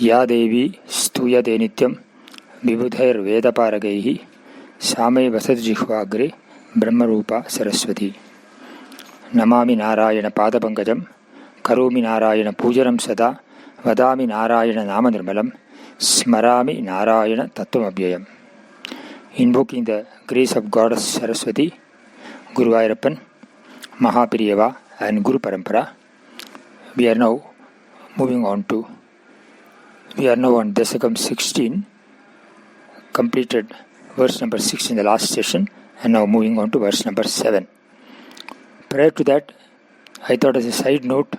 या देवी स्तूयते नित्यं विबुधैर्वेदपारगैः सा मे वसतु जिह्वाग्रे ब्रह्मरूपा सरस्वती। नमामि नारायणपादपङ्कजं करोमि नारायणपूजनं सदा वदामि नारायणनामनिर्मलं स्मरामि नारायणतत्त्वमव्ययम्. Invoking the grace of Goddess Saraswati, Guru Ayappan, Mahapriyava and Guru Parampara, we are now on Dasakam 16, completed verse number 6 in the last session, and now moving on to verse number 7. Prior to that, I thought as a side note,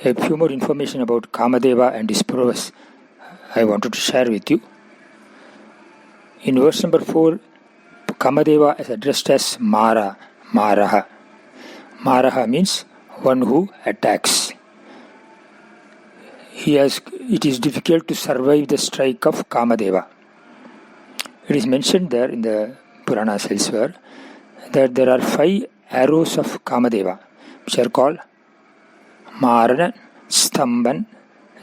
a few more information about Kamadeva and his prowess I wanted to share with you. In verse number 4, Kamadeva is addressed as Maraha. Maraha means one who attacks. It is difficult to survive the strike of Kamadeva. It is mentioned there in the Puranas elsewhere that there are 5 arrows of Kamadeva, which are called Maran, Stamban,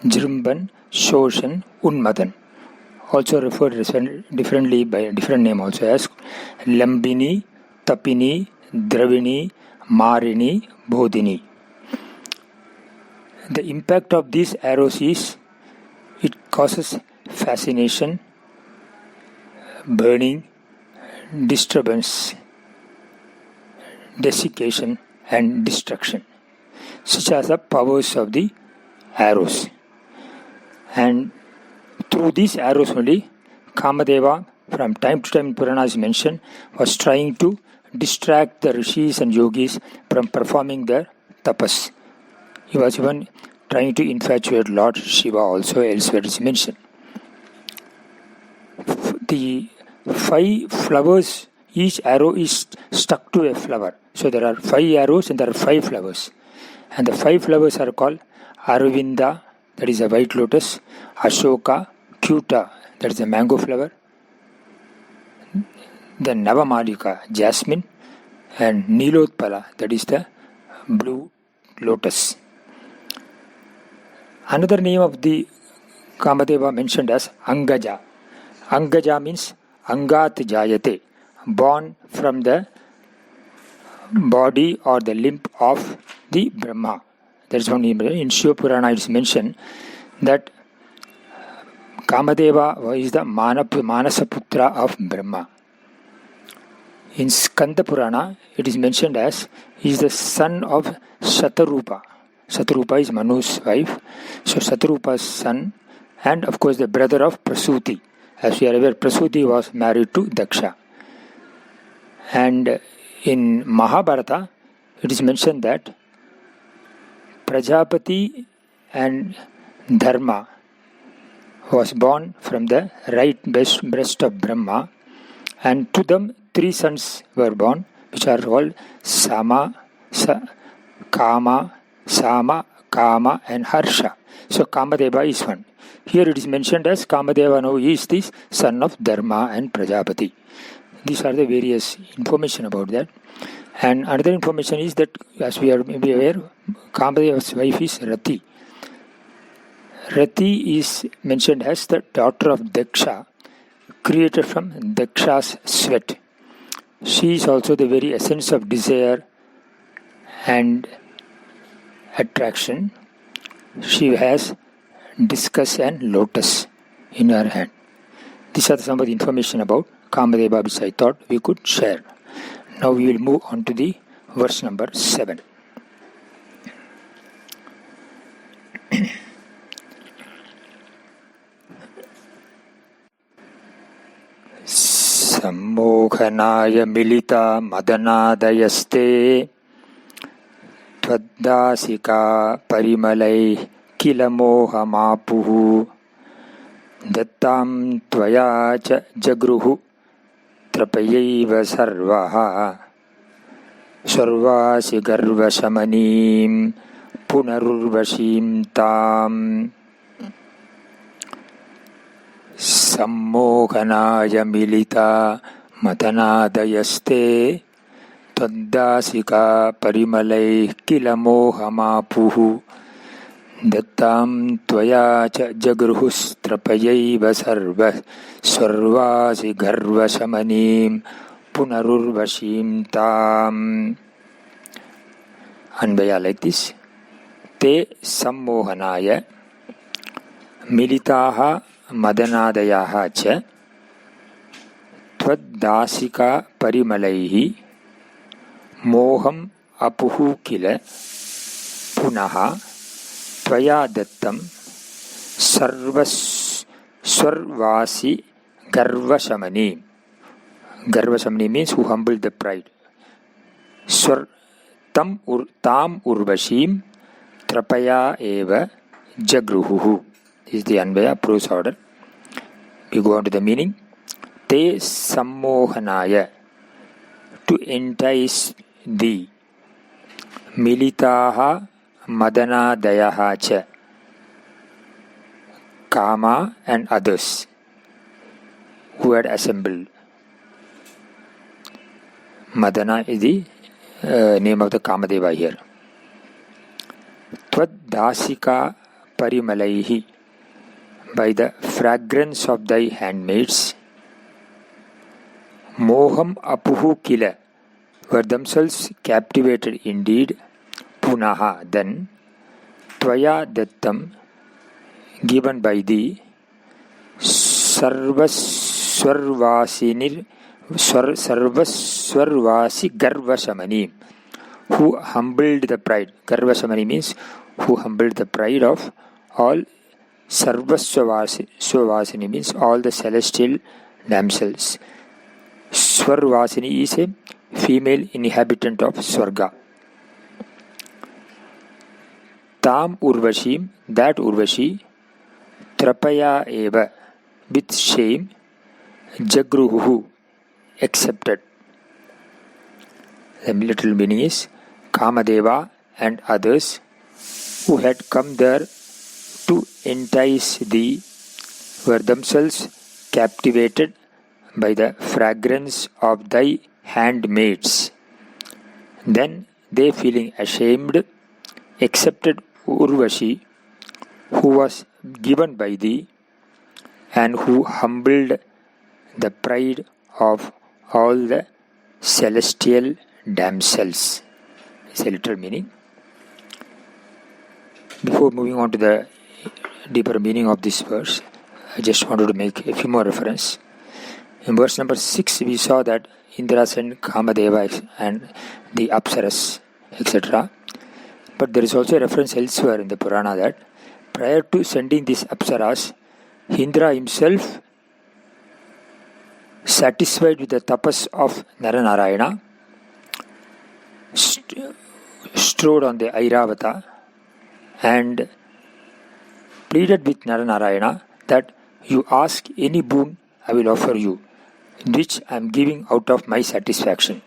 Jrimban, Shoshan, Unmadan. Also referred differently by a different name also as Lambini, Tapini, Dravini, Marini, Bodhini. The impact of these arrows is it causes fascination, burning, disturbance, desiccation and destruction. Such are the powers of the arrows. And through these arrows only, Kamadeva, from time to time in Puranas mentioned, was trying to distract the rishis and yogis from performing their tapas. He was even trying to infatuate Lord Shiva also, elsewhere is mentioned. The 5 flowers, each arrow is stuck to a flower. So there are 5 arrows and there are 5 flowers. And the 5 flowers are called Aravinda, that is a white lotus, Ashoka, Kyuta, that is a mango flower, then Navamalika, jasmine, and Nilotpala, that is the blue lotus. Another name of the Kamadeva mentioned as Angaja. Angaja means Angat Jayate, born from the body or the limb of the Brahma. There is one name in Shiva Purana. It is mentioned that Kamadeva is the Manasaputra of Brahma. In Skanda Purana, it is mentioned as he is the son of Shatarupa. Shatarupa is Manu's wife. So Shatarupa's son, and of course the brother of Prasuti. As we are aware, Prasuti was married to Daksha. And in Mahabharata, it is mentioned that Prajapati and Dharma was born from the right breast of Brahma, and to them 3 sons were born, which are called Kama, and Harsha. So Kamadeva is one. Here it is mentioned as Kamadeva now is the son of Dharma and Prajapati. These are the various information about that. And another information is that, as we are maybe aware, Kamadeva's wife is Rati. Rati is mentioned as the daughter of Daksha, created from Daksha's sweat. She is also the very essence of desire and attraction. She has discus and lotus in her hand. These are some of the information about Kamadeva which I thought we could share. Now we will move on to the verse number 7. Sammohanaya milita madanadayaste tvaddasika parimalai kilamoha mapuhu dattam tvaya cha jagruhu trapayaiva sarvaha sarvasi garva shamanim punarurvashim tam. Sammohanaya milita matanadayaste tvaddasika parimalai kilamoha mapuhu Dattam tvaya cha jagruhustrapayaiva sarvasi garva shamanim punarurvashim tam. Anvaya like this. Te sammohanaya militaha madanadayaha cha tvaddasika parimalaihi moham apuhu kila punaha tvaya dattam sarvasi garvashamani. Garvashamani means who humbled the pride. Tam urvashim trapaya eva jagruhuhu. This is the Anvaya prose order. We go on to the meaning. Te sammohanaya, to entice thee. Militaha madanadayaha cha, Kama and others who had assembled. Madana is the name of the Kamadeva here. Tvaddasika parimalaihi, by the fragrance of thy handmaids. Moham apuhu kila, were themselves captivated indeed. Punaha, then. Tvaya dattam, given by thee. Sarvasvarvasi garvashamani, who humbled the pride. Garvashamani means who humbled the pride of all. Sarvasvasini means all the celestial damsels. Swarvasini is a female inhabitant of Swarga. Tam urvashim, that Urvashi. Trapaya eva, with shame. Jagruhu, accepted. The literal meaning is Kamadeva and others who had come there to entice thee were themselves captivated by the fragrance of thy handmaids. Then they, feeling ashamed, accepted Urvashi, who was given by thee and who humbled the pride of all the celestial damsels. It's a literal meaning. Before moving on to the deeper meaning of this verse, I just wanted to make a few more reference. In verse number 6, we saw that Indra sent Kamadeva and the Apsaras, etc. But there is also a reference elsewhere in the Purana that prior to sending these Apsaras, Indra himself, satisfied with the tapas of Naranarayana, strode on the Airavata and pleaded with Naranarayana that you ask any boon I will offer you, which I am giving out of my satisfaction.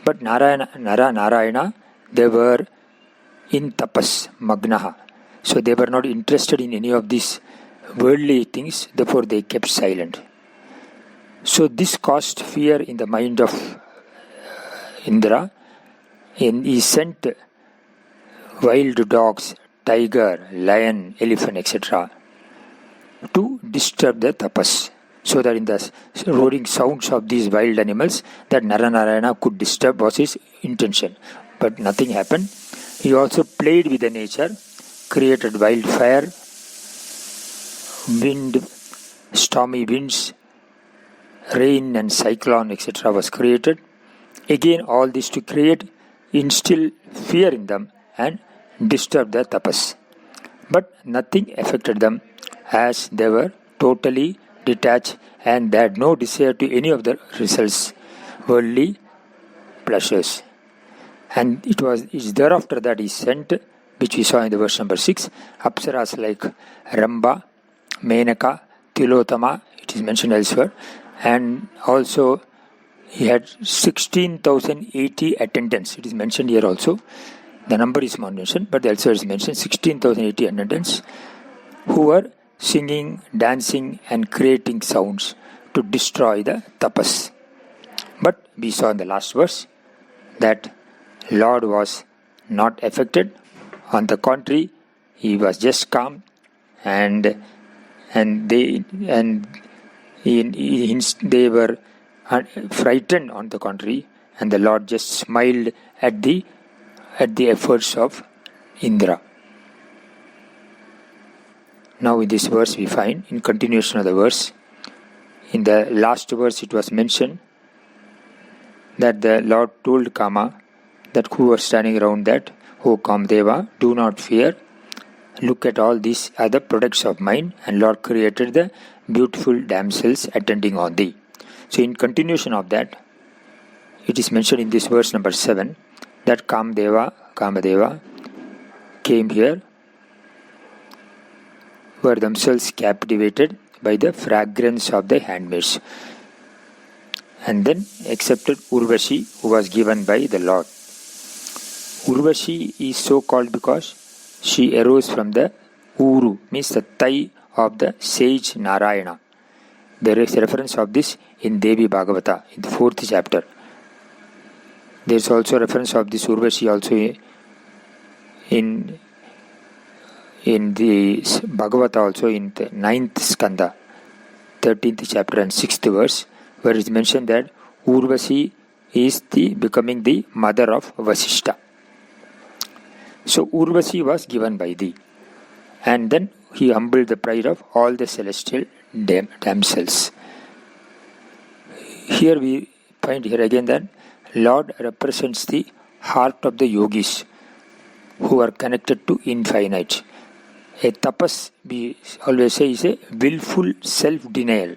But Narayana, they were in tapas, magnaha. So they were not interested in any of these worldly things, therefore they kept silent. So this caused fear in the mind of Indra, and he sent wild dogs, tiger, lion, elephant, etc. to disturb the tapas, so that in the roaring sounds of these wild animals that Naranarayana could disturb was his intention. But nothing happened. He also played with the nature, created wildfire, wind, stormy winds, rain and cyclone, etc. was created. Again, all this to instill fear in them and disturb their tapas. But nothing affected them, as they were totally detached and they had no desire to any of the results, worldly pleasures. And it's thereafter that he sent, which we saw in the verse number 6, Apsaras like Ramba, Menaka, Tilotama, it is mentioned elsewhere, and also he had 16,080 attendants. It is mentioned here also. The number is not mentioned, but elsewhere is mentioned 16,080 attendants who were singing, dancing and creating sounds to destroy the tapas. But we saw in the last verse that Lord was not affected. On the contrary, he was just calm, and they were frightened on the contrary, and the Lord just smiled at the efforts of Indra. Now in this verse we find, in continuation of the verse, in the last verse it was mentioned that the Lord told Kama, that who was standing around, that, "O Kamadeva, do not fear. Look at all these other products of mine, and Lord created the beautiful damsels attending on thee." So in continuation of that, it is mentioned in this verse number 7 that Kamadeva came here, were themselves captivated by the fragrance of the handmaids, and then accepted Urvashi, who was given by the Lord. Urvashi is so called because she arose from the Uru, means the thigh of the sage Narayana. There is a reference of this in Devi Bhagavata, in the 4th chapter. There is also a reference of this Urvashi also in the Bhagavata, also in the 9th skanda, 13th chapter and 6th verse, where it is mentioned that Urvashi is becoming the mother of Vasishta. So Urvashi was given by thee, and then he humbled the pride of all the celestial damsels. Here we find here again that Lord represents the heart of the yogis who are connected to infinite. A tapas, we always say, is a willful self-denial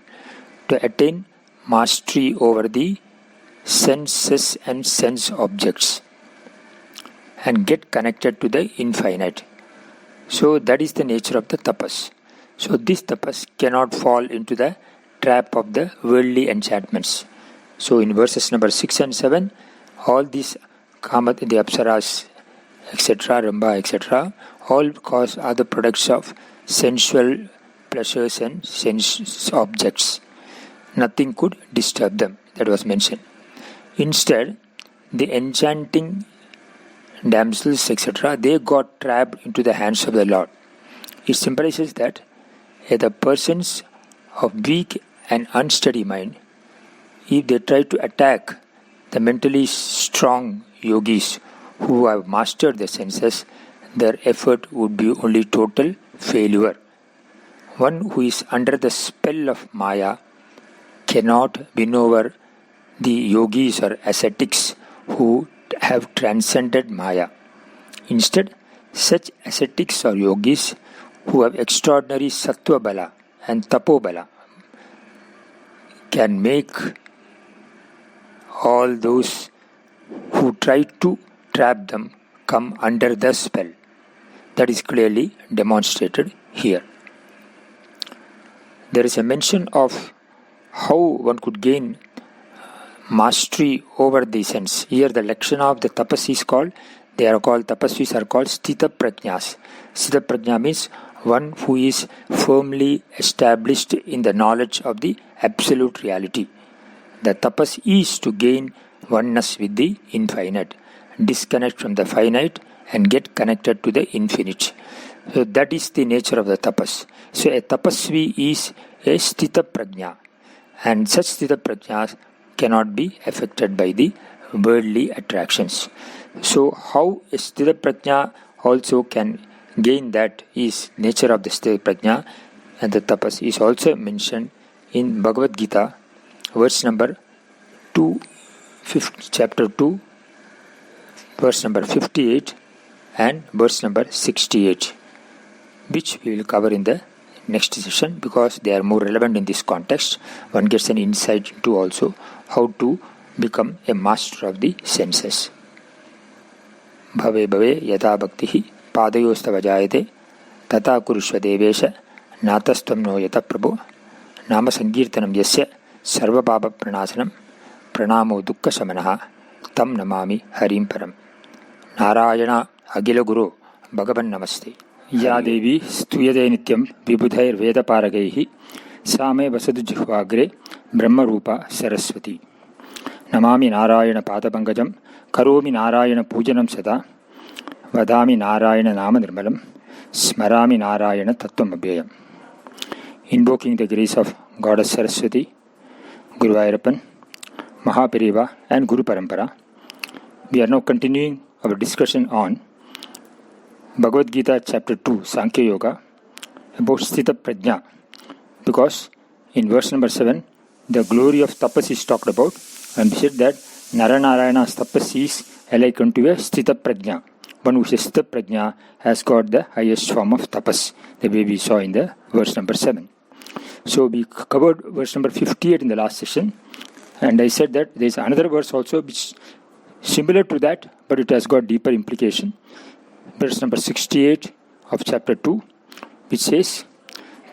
to attain mastery over the senses and sense objects and get connected to the infinite. So that is the nature of the tapas. So this tapas cannot fall into the trap of the worldly enchantments. So in verses number 6 and 7, all these Kamat, the Apsaras, etc., Ramba, etc., all are the products of sensual pleasures and sense objects. Nothing could disturb them. That was mentioned. Instead, the enchanting damsels, etc., they got trapped into the hands of the Lord. It symbolizes that the persons of weak and unsteady mind, if they try to attack the mentally strong yogis who have mastered the senses, their effort would be only total failure. One who is under the spell of Maya cannot win over the yogis or ascetics who have transcended Maya. Instead, such ascetics or yogis who have extraordinary sattva bala and tapo bala can make all those who try to trap them come under the spell. That is clearly demonstrated here. There is a mention of how one could gain mastery over the sense. Here the Lakshana of the tapas is called, tapasvis are called Sthita Prajnas. Sthita Prajna means one who is firmly established in the knowledge of the absolute reality. The tapas is to gain oneness with the infinite, disconnect from the finite and get connected to the infinite. So that is the nature of the tapas. So a tapasvi is a Sthita Prajna, and such Sthita Prajnas cannot be affected by the worldly attractions. So how a Sthita Prajna also can gain that is nature of the Sthita Prajna, and the tapas is also mentioned in Bhagavad Gita, verse number 2, chapter 2, verse number 58 and verse number 68, which we will cover in the next session because they are more relevant in this context. One gets an insight into also how to become a master of the senses. Bhave bhave yata bhaktihi padayostava jayate tata kurushva devesha natastam no yata prabhu nama sankirtanam yasya sarva papa pranasanam pranamo dukkha samanaha tam namami harim param. Narayana Agila Guru Bhagavan Namaste. Ya Devi Stuyade Nityam Vibudhair Veda Paragaihi Same Vasadu Jihvagre Brahma Rupa Saraswati. Namami Narayana Padapangajam Karomi Narayana Pujanam Sada Vadami Narayana Nama Nirmalam Smarami Narayana Tattvam Abhyayam. Invoking the grace of Goddess Saraswati, Guru Ayappan, Mahapariva and Guru Parampara, we are now continuing our discussion on Bhagavad Gita chapter 2, Sankhya Yoga, about Sthita Prajna, because in verse number 7, the glory of tapas is talked about, and we said that Naranarayana's tapas is alike unto a Sthita Prajna. One who is Sthita Prajna has got the highest form of tapas, the way we saw in the verse number 7. So we covered verse number 58 in the last session, and I said that there is another verse also which is similar to that, but it has got deeper implication. Verse number 68 of chapter 2, which says,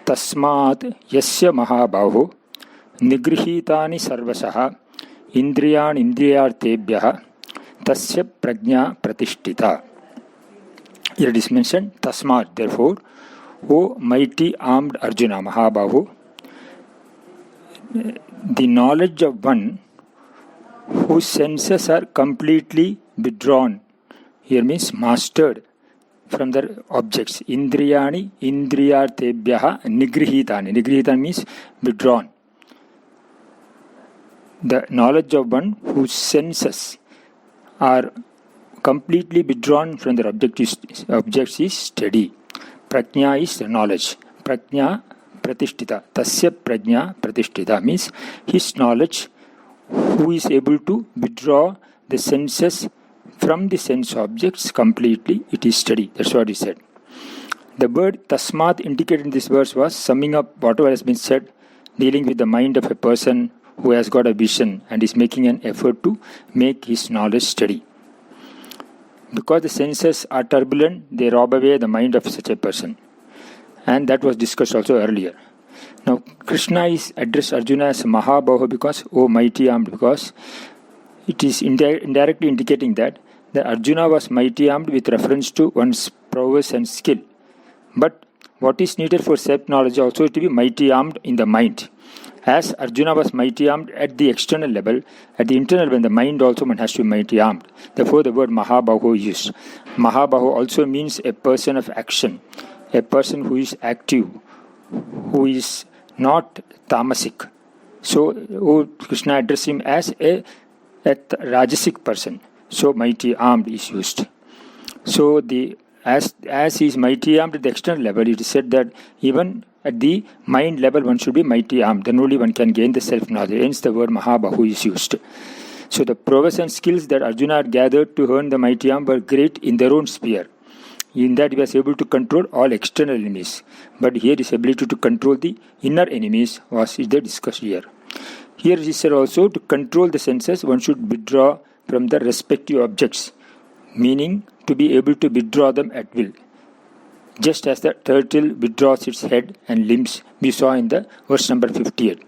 Tasmat yasya mahabaho nigrihitani sarvasaha indriyan indriyartebhyaha tasya prajna pratishtita. Here it is mentioned, Tasmat, therefore, O mighty armed Arjuna, Mahabahu, the knowledge of one whose senses are completely withdrawn, here means mastered, from their objects. Indriyani, indriyartebhyaha, nigrihitani. Nigrihitani means withdrawn. The knowledge of one whose senses are completely withdrawn from their objects is steady. Prajna is the knowledge. Prajna pratishtita. Tasya prajna pratishtita means his knowledge, who is able to withdraw the senses from the sense objects completely, it is steady. That's what he said. The word tasmat indicated in this verse was summing up whatever has been said, dealing with the mind of a person who has got a vision and is making an effort to make his knowledge steady. Because the senses are turbulent, they rob away the mind of such a person. And that was discussed also earlier. Now, Krishna is addressed Arjuna as Mahabahu because, O mighty armed, because it is indirectly indicating that the Arjuna was mighty armed with reference to one's prowess and skill. But what is needed for self-knowledge also to be mighty armed in the mind. As Arjuna was mighty armed at the external level, at the internal level, the mind also one has to be mighty armed. Therefore, the word Mahabahu is used. Mahabahu also means a person of action, a person who is active, who is not tamasic. So, Krishna addressed him as a rajasic person. So, mighty armed is used. So, as he is mighty armed at the external level, it is said that even at the mind level, one should be mighty armed. Then only one can gain the self-knowledge. Hence, the word Mahabahu is used. So, the prowess and skills that Arjuna had gathered to earn the mighty arm were great in their own sphere. In that, he was able to control all external enemies. But here, his ability to control the inner enemies was discussed here. Here, he said also, to control the senses, one should withdraw from the respective objects, meaning to be able to withdraw them at will. Just as the turtle withdraws its head and limbs, we saw in the verse number 58.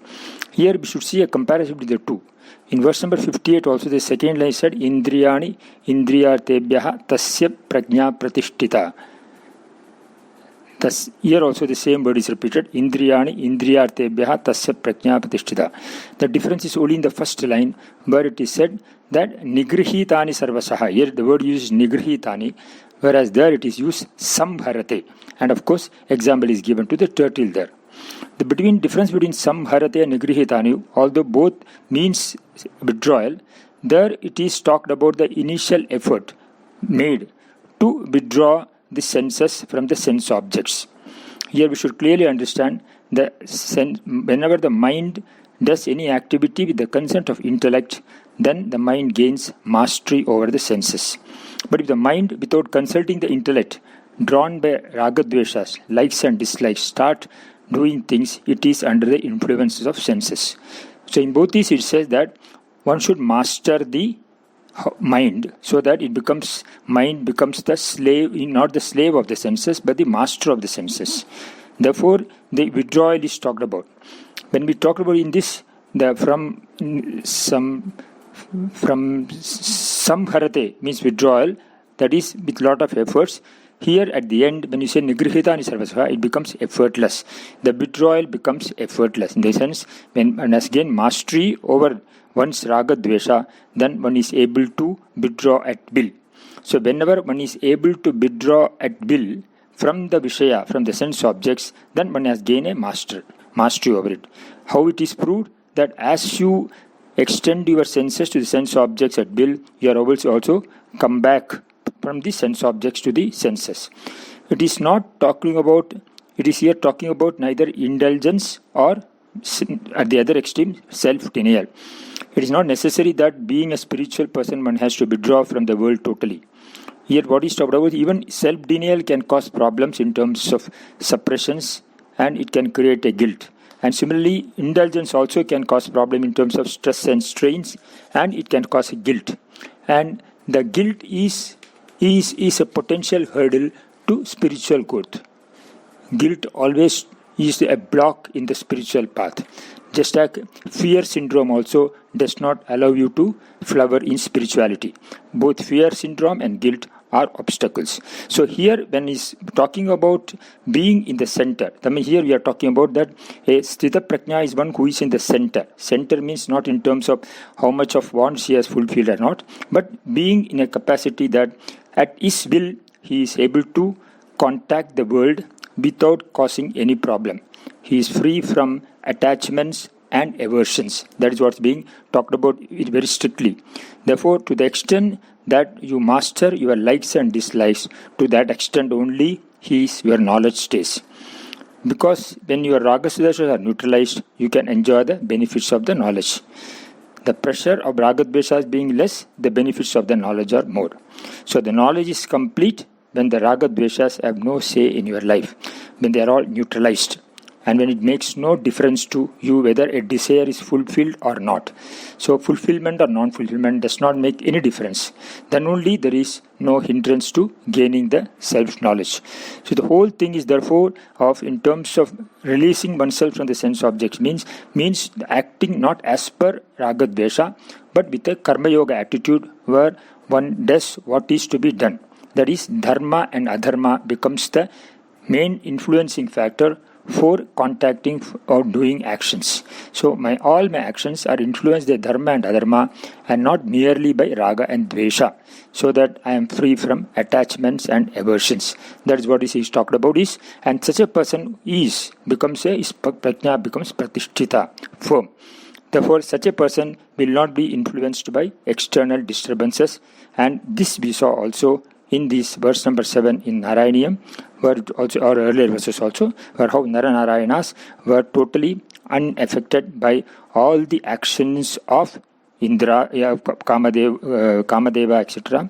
Here, we should see a comparison between the two. In verse number 58 also, the second line said, Indriyani indriyartebhyaha tasya prajna pratishtita. Thus, here also the same word is repeated, Indriyani indriyartebhyaha tasya prajna pratishtita. The difference is only in the first line, where it is said that nigrihitani sarvasaha. Here the word used nigrihitani, whereas there it is used sambharate. And of course, example is given to the turtle there. The difference between sambharate and nigrihitani, although both means withdrawal, there it is talked about the initial effort made to withdraw the senses from the sense objects. Here we should clearly understand that whenever the mind does any activity with the consent of intellect, then the mind gains mastery over the senses. But if the mind, without consulting the intellect, drawn by ragadveshas, likes and dislikes, start doing things, it is under the influences of senses. So in both these, it says that one should master the mind so that mind becomes the slave, not the slave of the senses, but the master of the senses. Therefore, the withdrawal is talked about. When we talk about in this, from samharate means withdrawal, that is with lot of efforts. Here at the end, when you say nigrihitani sarvasaha, it becomes effortless. The withdrawal becomes effortless. In the sense, when one has gained mastery over one's raga dvesha, then one is able to withdraw at will. So whenever one is able to withdraw at will from the Vishaya, from the sense objects, then one has gained a mastery over it. How it is proved? That as you extend your senses to the sense objects at will, you are able to also come back from the sense objects to the senses. It is not talking about, it is here talking about neither indulgence or, at the other extreme, self-denial. It is not necessary that being a spiritual person one has to withdraw from the world totally. Here what is talked about, even self-denial can cause problems in terms of suppressions, and it can create a guilt. And similarly, indulgence also can cause problem in terms of stress and strains, and it can cause a guilt. And the guilt is a potential hurdle to spiritual growth. Guilt always is a block in the spiritual path. Just like fear syndrome also does not allow you to flower in spirituality. Both fear syndrome and guilt are obstacles. So here when he's talking about being in the center, I mean here we are talking about that a Sthita Prajna is one who is in the center. Center means not in terms of how much of wants he has fulfilled or not, but being in a capacity that at his will he is able to contact the world without causing any problem. He is free from attachments and aversions. That is what's being talked about very strictly. Therefore, to the extent that you master your likes and dislikes, to that extent only your knowledge stays. Because when your ragasudeshas are neutralized, you can enjoy the benefits of the knowledge. The pressure of ragadveshas being less, the benefits of the knowledge are more. So the knowledge is complete when the ragadveshas have no say in your life, when they are all neutralized, and when it makes no difference to you whether a desire is fulfilled or not. So fulfillment or non-fulfillment does not make any difference. Then only there is no hindrance to gaining the self-knowledge. So the whole thing is therefore of in terms of releasing oneself from the sense objects means acting not as per ragadvesha, but with a karma yoga attitude where one does what is to be done. That is, dharma and adharma becomes the main influencing factor for contacting or doing actions. So all my actions are influenced by dharma and adharma and not merely by raga and dvesha, so that I am free from attachments and aversions. That is what is talked about is, and such a person becomes prajna becomes pratisthita, firm. Therefore, such a person will not be influenced by external disturbances, and this we saw also in this verse number 7 in Narayaniyam, where also, or earlier verses also, where how Naranarayanas were totally unaffected by all the actions of Indra, Kamadeva, etc.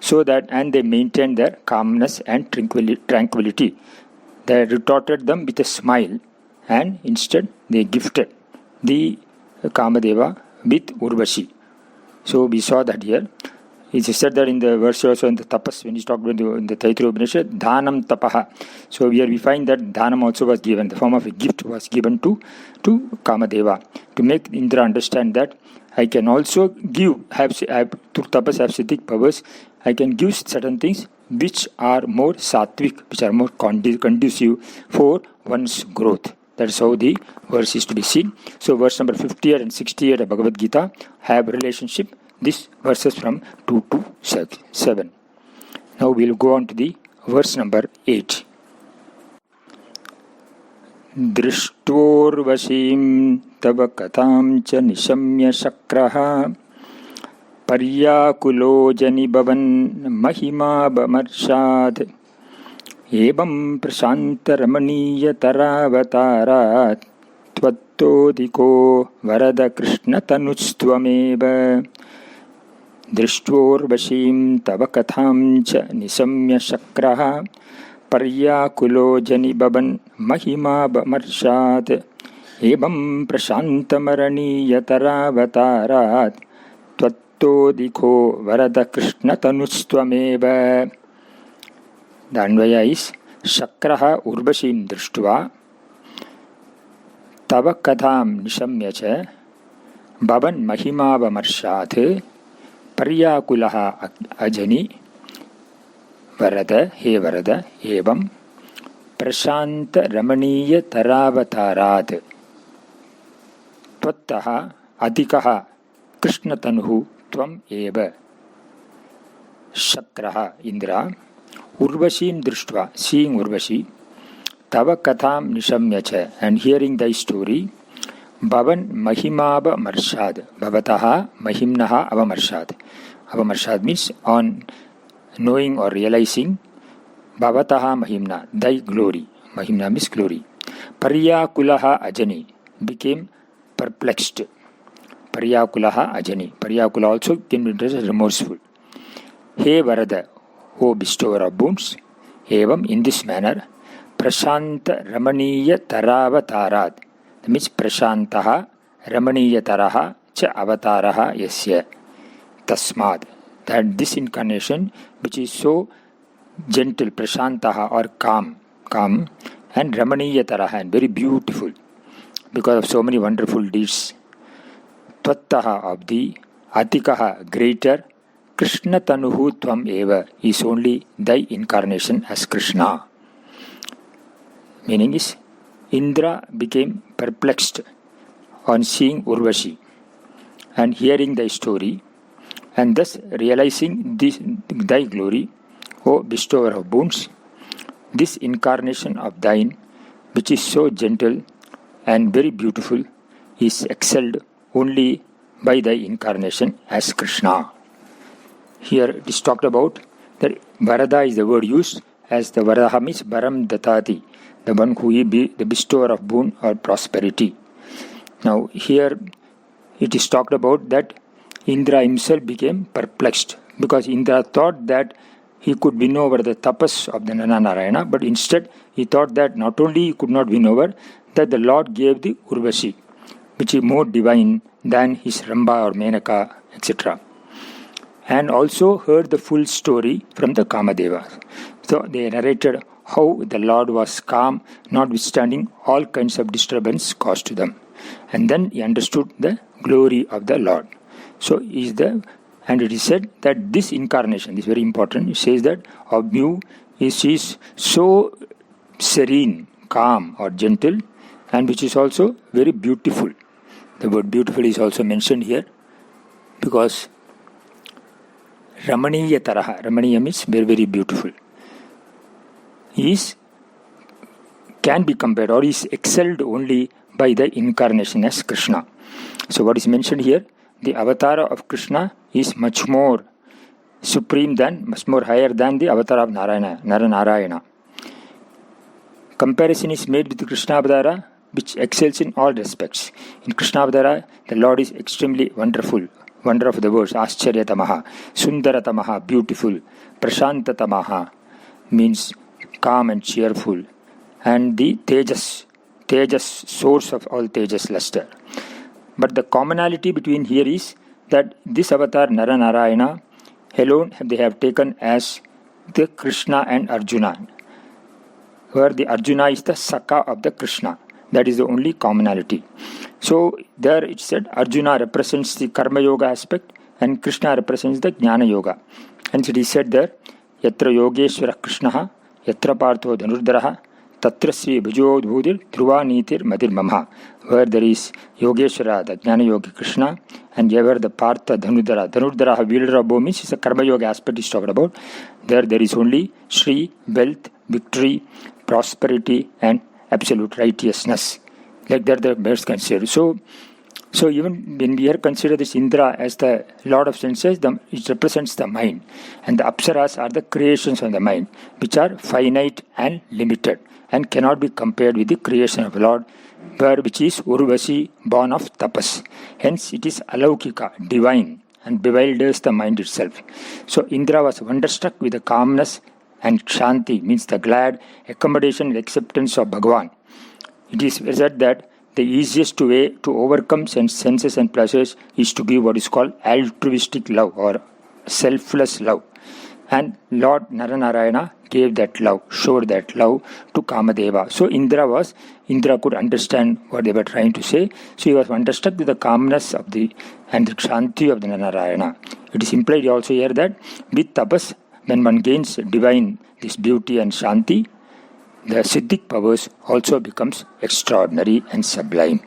So that, and they maintained their calmness and tranquility. They retorted them with a smile, and instead they gifted the Kamadeva with Urvashi. So we saw that here. It is said that in the verse also in the tapas, when he's talking in the Taittiriya Upanishad, dhanam tapaha. So here we find that dhanam also was given, the form of a gift was given to Kamadeva, to make Indra understand that I can also give, through tapas have siddhic powers, I can give certain things which are more sattvic, which are more conducive for one's growth. That is how the verse is to be seen. So verse number 58 and 68 of Bhagavad Gita have relationship. This verses from 2 to 7. Now we will go on to the verse number 8. Drishtorvashim tava katam cha nishamya shakraha paryakulo jani bhavan mahima bamarshad evam prashanta ramaniya taravatarat tvattodiko varada krishna tanustvameva दृष्टोर्वशीं तव कथां च निशम्य शक्रः पर्याकुलो जनिबबन् महिमा बमर्षात् एवं प्रशान्तमरणीयतरावतारात् त्वत्तोदिको वरद कृष्णतनुस्त्वमेव. The Anvaya is Shakraha Urvashim Drishtva Tava Katham Nishamya Cha Bhavan Mahima Bamarshat Paryakulaha Ajani Varada He Varada Evam Prashanta Ramaniya Taravatarat Tvattaha Adhikaha Krishnatanuhu Tvam Eva. Shakraha Indra, Urvashim Drishtva, seeing Urvashi, Tava Katham Nishamyacha, and hearing thy story, Bhavan Mahimaba Marshad, Bhavataha Mahimnaha Avamarshad. Avamarshad means on knowing or realizing, Bhavataha Mahimna, thy glory. Mahimna means glory. Paryakulaha Ajani, became perplexed. Paryakulaha Ajani. Paryakula also can be rendered as remorseful. He Varada, O bestower of boons, evam, in this manner, Prashanta Ramaniya Taravatarat. That means Prashantaha Ramaniya Taraha Cha Avataraha Yasya. Tasmad. That this incarnation, which is so gentle, Prashantaha or calm, and Ramaniya Taraha, and very beautiful, because of so many wonderful deeds. Tvattaha, of the, Atikaha, greater, Krishna Tanuhu Tvam Eva, is only thy incarnation as Krishna. Meaning is, Indra became perplexed on seeing Urvashi and hearing thy story, and thus realizing thy glory, O bestower of boons. This incarnation of thine, which is so gentle and very beautiful, is excelled only by thy incarnation as Krishna. Here it is talked about that Varada is the word used, as the Varadaha means Varam Datati, the one who is the bestower of boon or prosperity. Now here it is talked about that Indra himself became perplexed, because Indra thought that he could win over the tapas of the Naranarayana, but instead he thought that not only he could not win over, that the Lord gave the Urvashi, which is more divine than his Ramba or Menaka, etc. And also heard the full story from the Kamadeva. So they narrated how the Lord was calm, notwithstanding all kinds of disturbance caused to them. And then he understood the glory of the Lord. So and it is said that this incarnation is very important. It says that of you is so serene, calm or gentle, and which is also very beautiful. The word beautiful is also mentioned here, because Ramaniya Taraha, Ramaniya means very, very beautiful, can be compared or is excelled only by the incarnation as Krishna. So what is mentioned here, the avatar of Krishna is much more supreme much more higher than the avatar of Naranarayana. Comparison is made with Krishna Avtara, which excels in all respects. In Krishna Avtara, the Lord is extremely wonderful. Wonder of the words, Ascharya-tamaha, Sundara-tamaha, beautiful, Prashanta-tamaha, means calm and cheerful, and the Tejas, source of all Tejas luster. But the commonality between here is that this avatar Naranarayana alone they have taken as the Krishna and Arjuna, where the Arjuna is the Saka of the Krishna. That is the only commonality. So there it said Arjuna represents the Karma Yoga aspect and Krishna represents the Jnana Yoga. And it is said there, Yatra Yogeshwara Krishnaha, Yatra Partho Dhanurdharaha, Tatra Sri Bhujodhudir Dhruva Nitir Madir Mamha, where there is Yogeshwara, the Jnana Yogi Krishna, and where the Partha Dhanurdhara, wielder of bow means is a Karma Yoga aspect is talked about. There is only Shri, wealth, victory, prosperity, and absolute righteousness. Like that the birds consider. So even when we here consider this Indra as the Lord of senses, it represents the mind. And the Apsaras are the creations of the mind, which are finite and limited, and cannot be compared with the creation of the Lord, which is Urvasi, born of tapas. Hence it is alaukika, divine, and bewilders the mind itself. So Indra was wonderstruck with the calmness and Shanti, means the glad accommodation and acceptance of Bhagavan. It is said that the easiest way to overcome senses and pleasures is to give what is called altruistic love or selfless love. And Lord Naranarayana gave that love, showed that love to Kamadeva. So Indra could understand what they were trying to say. So he was wonderstruck with the calmness of and the Shanti of the Narayana. It is implied also here that with tapas, when one gains divine, this beauty and Shanti, the Siddhic powers also becomes extraordinary and sublime.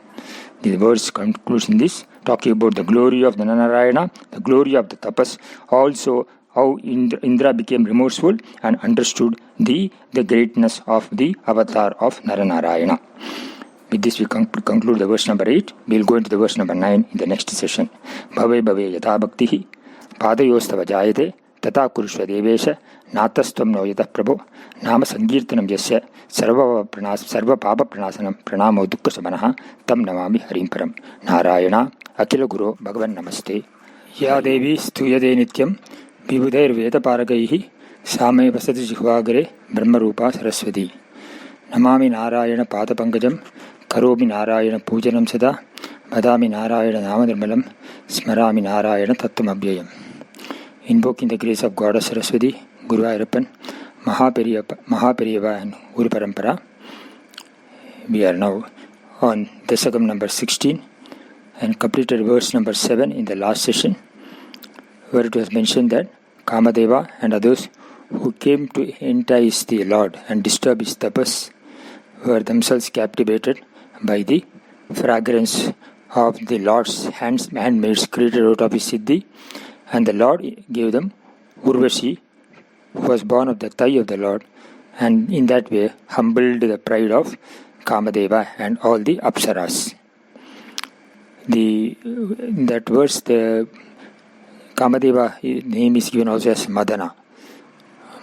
The verse concludes in this, talking about the glory of the Narayana, the glory of the tapas, also how Indra became remorseful and understood the greatness of the avatar of Naranarayana. With this we conclude the verse number 8. We will go into the verse number 9 in the next session. Bhave bhave yatha bhaktihi padayostava jayate tata kurushva devesha natastvam no yatah prabho nama sankirtanam yasya sarva papa pranasanam pranamo dukkha samanaha tam namami harim param Narayana akila guru bhagavan namaste. Ya devi stuyade nityam vibhudair veda parakaihi same vasati jihvagare brahma rupa saraswati. Namami Narayana padapankajam karomi Narayana pujanam sada badami Narayana namanirmalam smarami Narayana tattvam. Invoking the grace of Goddess Saraswati, Guru Ayappan, Mahaperiyava and Guru Parampara. We are now on Dasakam number 16 and completed verse number 7 in the last session, where it was mentioned that Kamadeva and others who came to entice the Lord and disturb his tapas were themselves captivated by the fragrance of the Lord's handmaids created out of his siddhi, and the Lord gave them Urvashi, who was born of the thigh of the Lord, and in that way humbled the pride of Kamadeva and all the Apsaras. In that verse, the Kamadeva name is given also as Madana.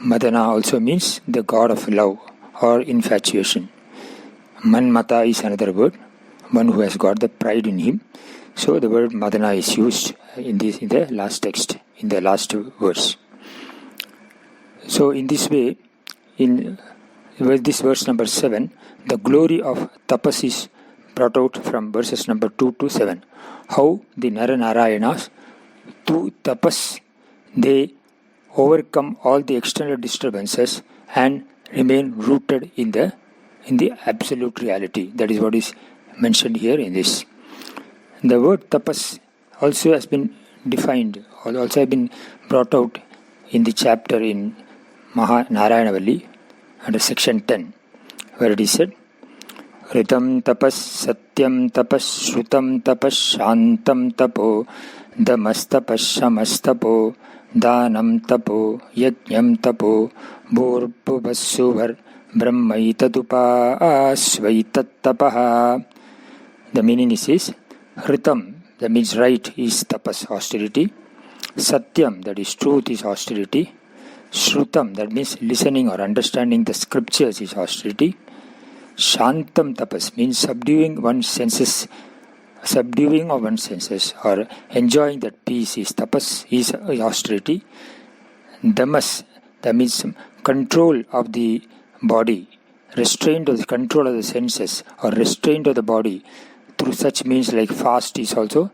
Madana also means the god of love or infatuation. Manmata is another word, one who has got the pride in him. So the word Madana is used in the last text, in the last verse. So in this way, in this verse number 7, the glory of tapas is brought out from verses number 2 to 7. How the Naranarayanas, through tapas, they overcome all the external disturbances and remain rooted in the absolute reality. That is what is mentioned here in this. The word tapas also has been defined, also has been brought out in the chapter in Mahanarayanavalli under section 10, where it is said, Ritam tapas, satyam tapas, shrutam tapas, shantam tapo, damas tapas, shamas tapo, danam tapo, yajñam tapo, bhurpubhasuvar, brahmaitatupa asvaitat tapaha. The meaning is Ritam, that means right, is tapas, austerity. Satyam, that is truth, is austerity. Shrutam, that means listening or understanding the scriptures, is austerity. Shantam tapas means subduing of one's senses or enjoying that peace is tapas, is austerity. Damas, that means control of the body, restraint of the control of the senses or restraint of the body through such means like fast is also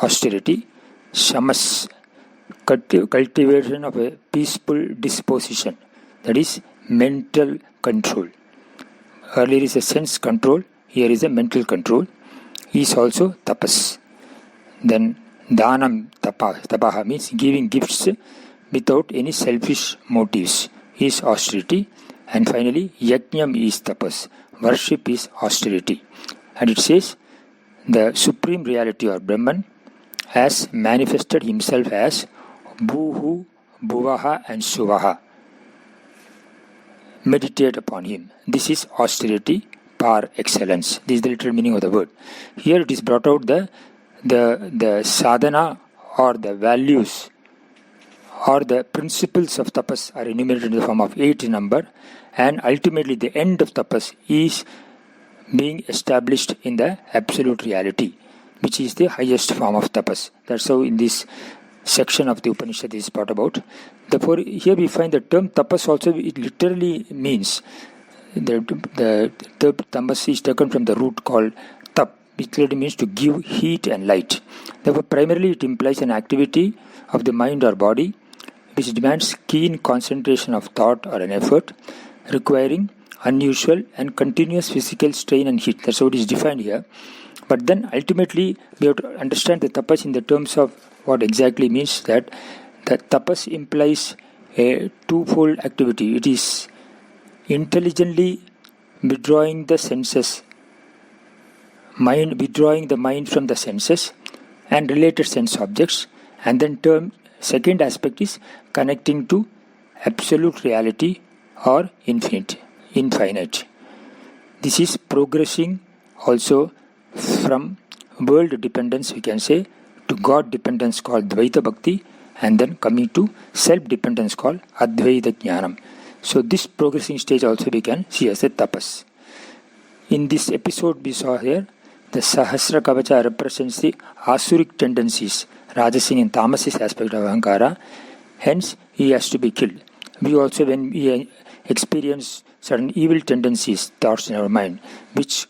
austerity. Shamas, cultivation of a peaceful disposition, that is mental control. Earlier is a sense control, here is a mental control, is also tapas. Then danam tapaha means giving gifts without any selfish motives, is austerity. And finally yajñam is tapas, worship is austerity. And it says the supreme reality or Brahman has manifested himself as Bhuhu, Bhuvaha and Suvaha. Meditate upon him. This is austerity par excellence. This is the literal meaning of the word. Here it is brought out the sadhana or the values or the principles of tapas are enumerated in the form of 8 in number, and ultimately the end of tapas is being established in the absolute reality, which is the highest form of tapas. That's how in this section of the Upanishad is brought about. Therefore, here we find the term tapas also, it literally means, the term tapas is taken from the root called tap, which literally means to give heat and light. Therefore, primarily it implies an activity of the mind or body which demands keen concentration of thought or an effort, requiring unusual and continuous physical strain and heat. That's how it is defined here. But then ultimately we have to understand the tapas in the terms of what exactly means that tapas implies a twofold activity. It is intelligently withdrawing the senses, withdrawing the mind from the senses and related sense objects, and then Second aspect is connecting to absolute reality or infinite. This is progressing also from world dependence, we can say, to God dependence called Dvaita Bhakti, and then coming to self-dependence called Advaita Jnanam. So this progressing stage also we can see as a tapas. In this episode we saw here, the Sahasra Kavacha represents the asuric tendencies, Rajasic and Tamasic aspect of Ahankara. Hence, he has to be killed. We also, when we experience certain evil tendencies, thoughts in our mind, which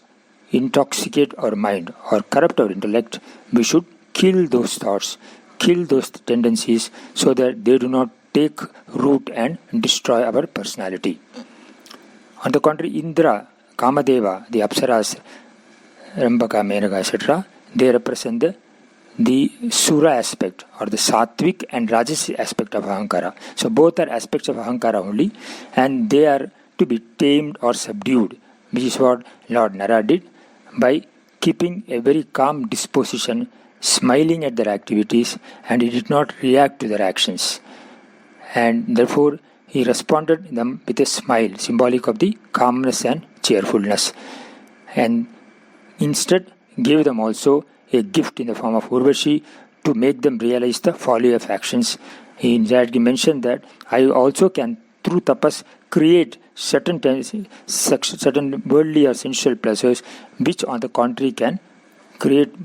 intoxicate our mind or corrupt our intellect, we should kill those thoughts, kill those tendencies, so that they do not take root and destroy our personality. On the contrary, Indra, Kamadeva, the Apsaras, Rambaka, Menaka, etc., they represent the Sura aspect or the Sattvic and Rajasic aspect of Ahankara. So both are aspects of Ahankara only, and they are to be tamed or subdued, which is what Lord Nara did by keeping a very calm disposition, smiling at their activities, and he did not react to their actions. And therefore, he responded them with a smile, symbolic of the calmness and cheerfulness. And instead gave them also a gift in the form of Urvashi to make them realize the folly of actions. He in fact mentioned that I also can, through tapas, create certain worldly or sensual pleasures, which on the contrary can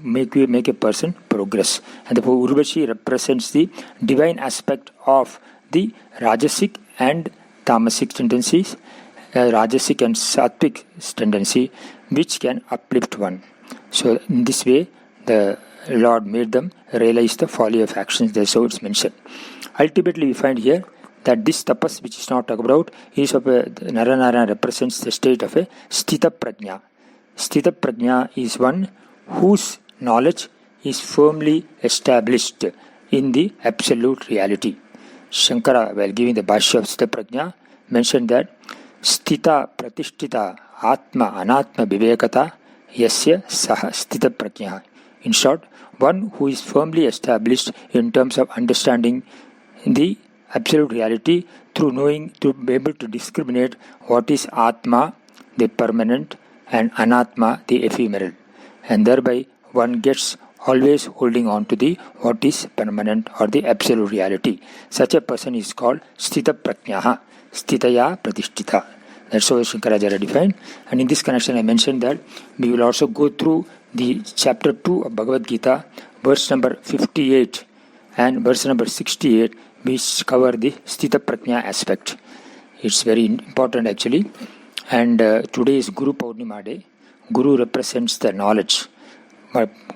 make a person progress. And therefore Urvashi represents the divine aspect of the Rajasic and Tamasic tendencies, Rajasic and Sattvic tendency, which can uplift one. So in this way, the Lord made them realize the folly of actions. That's how it's mentioned. Ultimately, we find here that this tapas, which is not talked about, is of a Naranarayana represents the state of a Sthita Prajna. Sthita Prajna is one whose knowledge is firmly established in the absolute reality. Shankara, while giving the Bhashya of Sthita Prajna, mentioned that Sthita Pratishtita Atma Anatma Vivekata Yasya Saha Sthita Prajna. In short, one who is firmly established in terms of understanding the absolute reality through knowing, to be able to discriminate what is Atma, the permanent, and Anatma, the ephemeral. And thereby one gets always holding on to the what is permanent or the absolute reality. Such a person is called Sthita Prajnaha, Sthitaya Pratishtita. That's how Shankaracharya defined. And in this connection I mentioned that we will also go through the chapter 2 of Bhagavad Gita, verse number 58 and verse number 68, which cover the Sthita Prajna aspect. It's very important actually. And today is Guru Purnima Day. Guru represents the knowledge.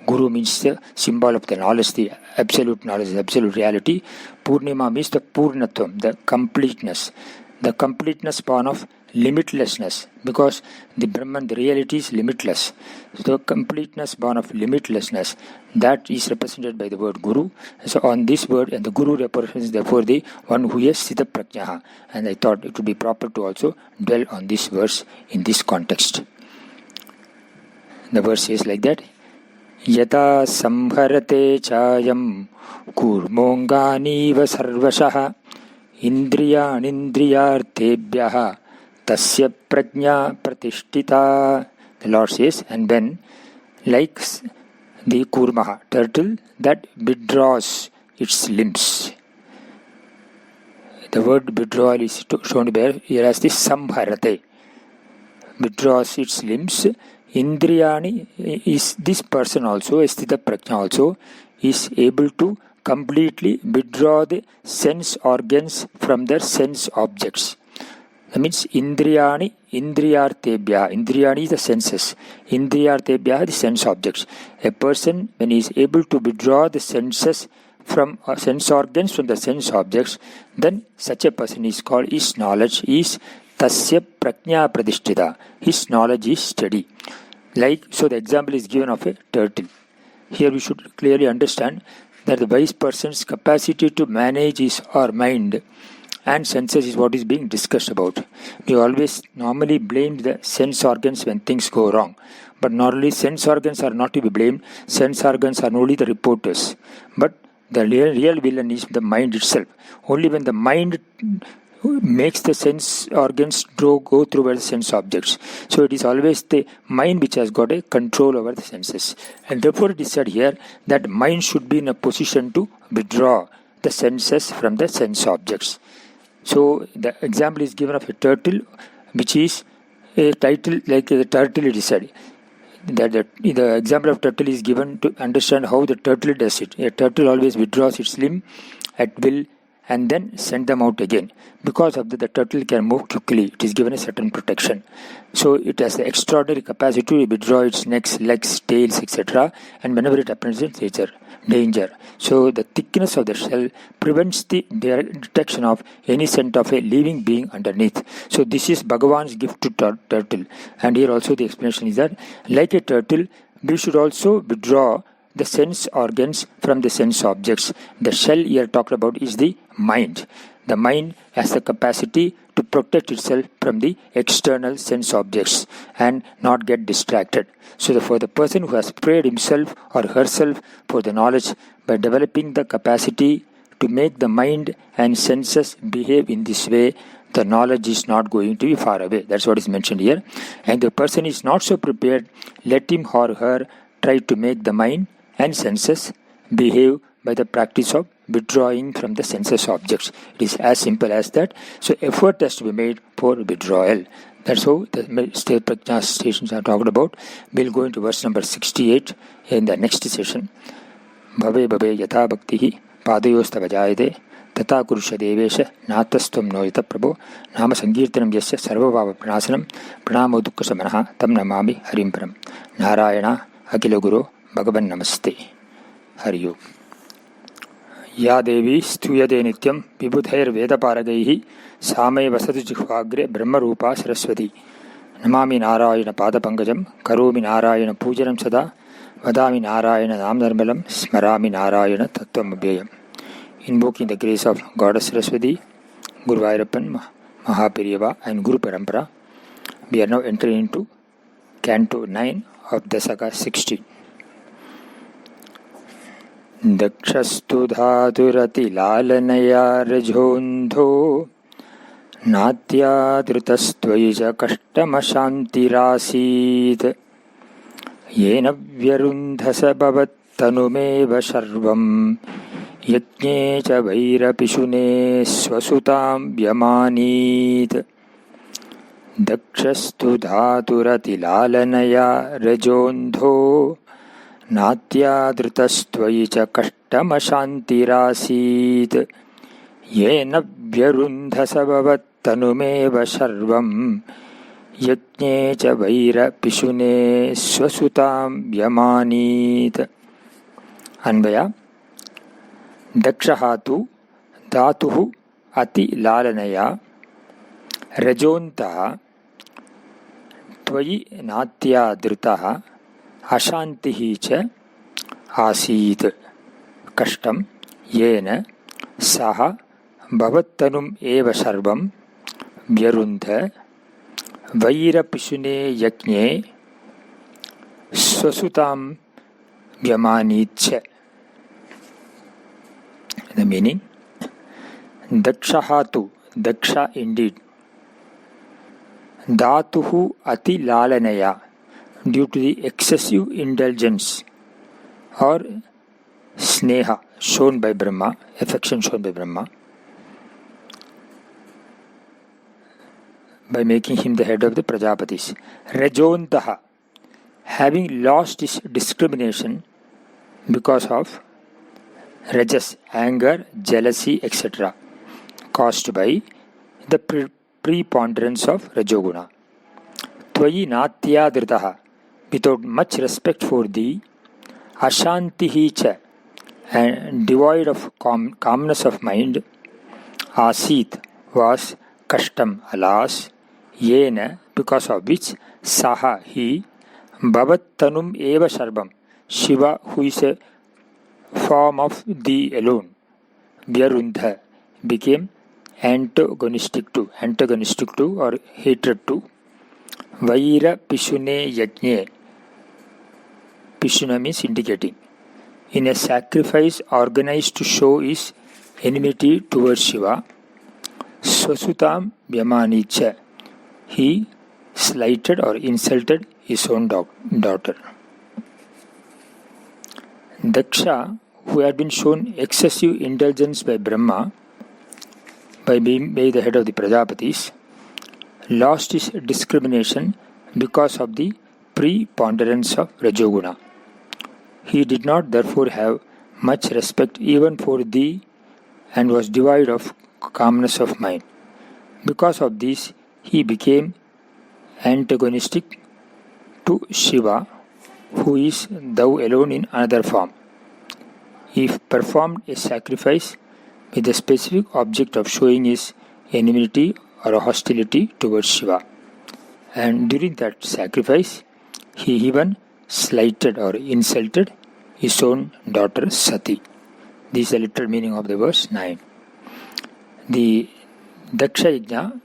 Guru means the symbol of the knowledge, the absolute knowledge, the absolute reality. Purnima means the Purnatvam, the completeness born of limitlessness, because the Brahman, the reality is limitless. So completeness born of limitlessness, that is represented by the word Guru. So on this word, and the Guru represents therefore the one who is Sthita Prajnaha. And I thought it would be proper to also dwell on this verse in this context. The verse says like that: Yata samharate chayam kurmonganiva sarvashaha indriyanindriyartebhyaha tasya prajna pratishtita. The Lord says, and when, like the kurmaha, turtle that withdraws its limbs. The word withdrawal is shown here as the samharate, withdraws its limbs. Indriyani is this person also, Sthita Prajna also, is able to completely withdraw the sense organs from their sense objects. That means Indriyani, Indriyartebhya. Indriyani is the senses. Indriyartebhya the sense objects. A person, when he is able to withdraw the senses from sense organs from the sense objects, then such a person is called, his knowledge is Tasya Prajna Pratishtita. His knowledge is steady. Like, so the example is given of a turtle. Here we should clearly understand that the wise person's capacity to manage his or mind and senses is what is being discussed about. We always normally blame the sense organs when things go wrong. But normally sense organs are not to be blamed. Sense organs are only the reporters. But the real villain is the mind itself. Only when the mind makes the sense organs go through the sense objects. So it is always the mind which has got a control over the senses. And therefore it is said here that mind should be in a position to withdraw the senses from the sense objects. So the example is given of a turtle, which is a title like the turtle, it is said. That the example of turtle is given to understand how the turtle does it. A turtle always withdraws its limb at will and then send them out again. Because of that, the turtle can move quickly. It is given a certain protection. So it has the extraordinary capacity to withdraw its necks, legs, tails, etc. And whenever it apprehensions danger. So the thickness of the shell prevents the detection of any scent of a living being underneath. So this is Bhagavan's gift to turtle. And here also the explanation is that, like a turtle, we should also withdraw the sense organs from the sense objects. The shell here talked about is the mind. The mind has the capacity to protect itself from the external sense objects and not get distracted. So for the person who has prepared himself or herself for the knowledge by developing the capacity to make the mind and senses behave in this way, the knowledge is not going to be far away. That's what is mentioned here. And the person is not so prepared, let him or her try to make the mind and senses behave by the practice of withdrawing from the senses objects. It is as simple as that. So effort has to be made for withdrawal. That's how the prajna stations are talked about. We'll go into verse number 68 in the next session. Bhave bhave yatha bhaktihi padayostava jayate tata kurusha devesha natastam noyata prabho nama sankirtanam yasya sarvabhava pranasanam pranamo dukkha samanaha tam namami harim param narayana akila guru Bhagavan Namaste. Hari Om. Ya Devi Stuyade Nityam Vibhudhair Vedaparagaihi Samay Vasatu Jihvagre Brahma Rupa Saraswati. Namami Narayana Padapangajam Karomi Narayana Pujanam Sada Vadami Narayana Namnarmalam Smarami Narayana Tattvam Abhyayam. Invoking the grace of Goddess Saraswati, Guru Vairappan, Mahaperiyava and Guru Parampara, we are now entering into Canto 9 of Dasaka 16. दक्षस्तु धातुरतिलालनया रजोन्धो नात्यादृतस्त्वयि च कष्टमशान्तिरासीत् येन व्यरुन्धस भवत्तनुमेव शर्वम् यज्ञे च वैरपिशुने स्वसुतां व्यमानीत् दक्षस्तु धातुरतिलालनया रजोन्धो नात्यादृतस्त्वयि च कष्टमशान्तिरासीत् येन व्यरुन्धस भवत्तनुमेव शर्वम् यज्ञे च वैरपिशुने स्वसुतां व्यमानीत्. अन्वय. दक्षः तु धातुः अतिलालनया रजोन्तः त्वयि नात्यादृतः अशान्तिः च आसीत् कष्टं येन सः भवत्तनुम् एव सर्वं व्यरुन्ध वैरपिशुने यज्ञे स्वसुतां व्यमानीत्. The meaning: Dakshaha tu, Daksha indeed, Dhatuhu ati lalanaya, due to the excessive indulgence or sneha shown by Brahma, affection shown by Brahma, by making him the head of the Prajapatis. Rajontaha, having lost his discrimination because of rajas, anger, jealousy, etc., caused by the preponderance of Rajoguna. Tvayi natyadritaha, without much respect for thee, ashantihi cha, and devoid of calmness of mind, asit, was, kashtam, alas, yena, because of which, saha, he, bhavattanum eva sarvam, Shiva, who is a form of thee alone, vyarundha, became antagonistic to or hatred to, vaira pishune yajne, pishuna means indicating, in a sacrifice organized to show his enmity towards Shiva, Swasutam Vyamanicha, he slighted or insulted his own daughter. Daksha, who had been shown excessive indulgence by Brahma by being the head of the Prajapatis, lost his discrimination because of the preponderance of Rajoguna. He did not therefore have much respect even for thee and was devoid of calmness of mind. Because of this, he became antagonistic to Shiva, who is thou alone in another form. He performed a sacrifice with the specific object of showing his enmity or hostility towards Shiva. And during that sacrifice, he even slighted or insulted his own daughter Sati. This is the literal meaning of the verse 9. The Daksha Yajna,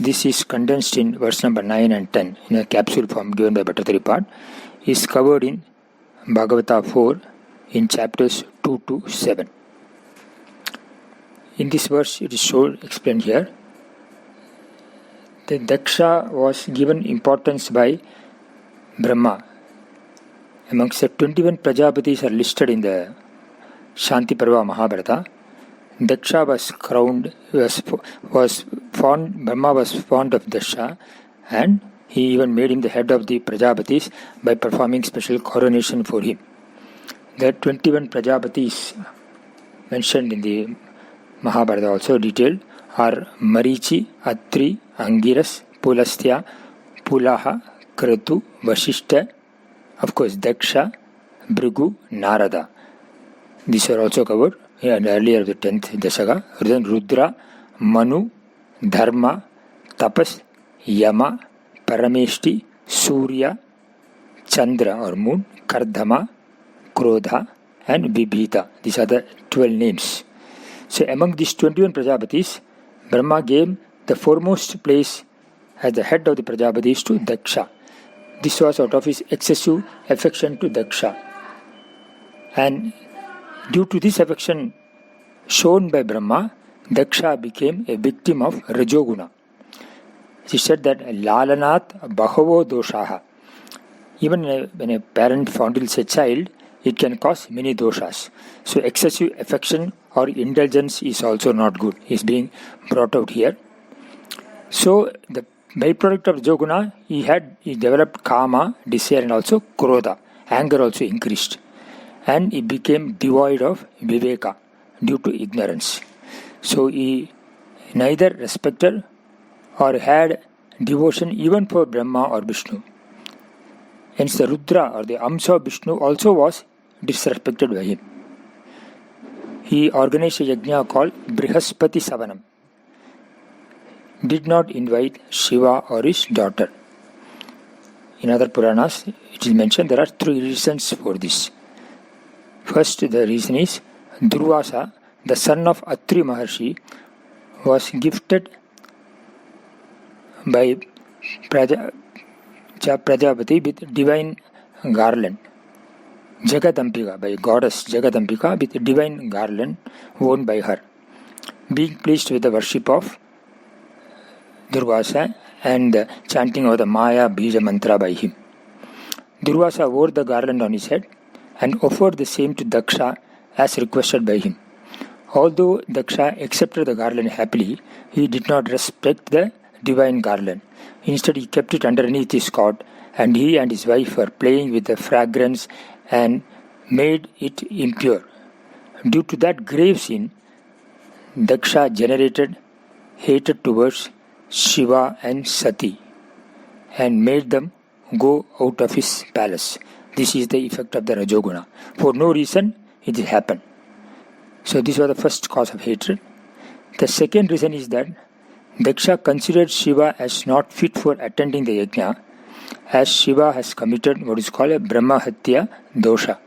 this is condensed in verse number 9 and 10 in a capsule form given by Bhattacharya, is covered in Bhagavata 4 in chapters 2 to 7. In this verse, it is explained here. The Daksha was given importance by Brahma. Amongst the 21 Prajapatis are listed in the Shanti Parva Mahabharata. Daksha was crowned, Brahma was fond of Daksha, and he even made him the head of the Prajapatis by performing special coronation for him. The 21 Prajapatis mentioned in the Mahabharata, also detailed, are Marichi, Atri, Angiras, Pulastya, Pulaha, Kratu, Vashishta, of course Daksha, Bhrigu, Narada. These are also covered earlier the 10th Dasaka. Then Rudra, Manu, Dharma, Tapas, Yama, Parameshti, Surya, Chandra or moon, Kardama, Krodha and Vibhita. These are the 12 names. So among these 21 Prajapatis, Brahma gave the foremost place as the head of the Prajapatis to Daksha. This was out of his excessive affection to Daksha. And due to this affection shown by Brahma, Daksha became a victim of Rajoguna. She said that Lalanat Bahavo Doshaha. Even when a parent fondles a child, it can cause many doshas. So excessive affection or indulgence is also not good. Is being brought out here. So the byproduct of Rajoguna, he developed kama, desire, and also krodha. Anger also increased. And he became devoid of viveka due to ignorance. So he neither respected or had devotion even for Brahma or Vishnu. Hence the Rudra or the Amsa of Vishnu also was disrespected by him. He organized a yajna called Brihaspati Savanam. Did not invite Shiva or his daughter. In other Puranas, it is mentioned there are 3 reasons for this. First, the reason is Durvasa, the son of Atri Maharshi, was gifted by Prajapati with divine garland. Jagadambika, by goddess Jagadambika with divine garland worn by her. Being pleased with the worship of Durvasa and the chanting of the Maya Bija mantra by him. Durvasa wore the garland on his head and offered the same to Daksha as requested by him. Although Daksha accepted the garland happily, he did not respect the divine garland. Instead, he kept it underneath his cot, and he and his wife were playing with the fragrance and made it impure. Due to that grave sin, Daksha generated hatred towards Shiva and Sati and made them go out of his palace. This is the effect of the Rajoguna. For no reason, it happened. So this was the first cause of hatred. The second reason is that Daksha considered Shiva as not fit for attending the yajna, as Shiva has committed what is called a Brahmahatya dosha.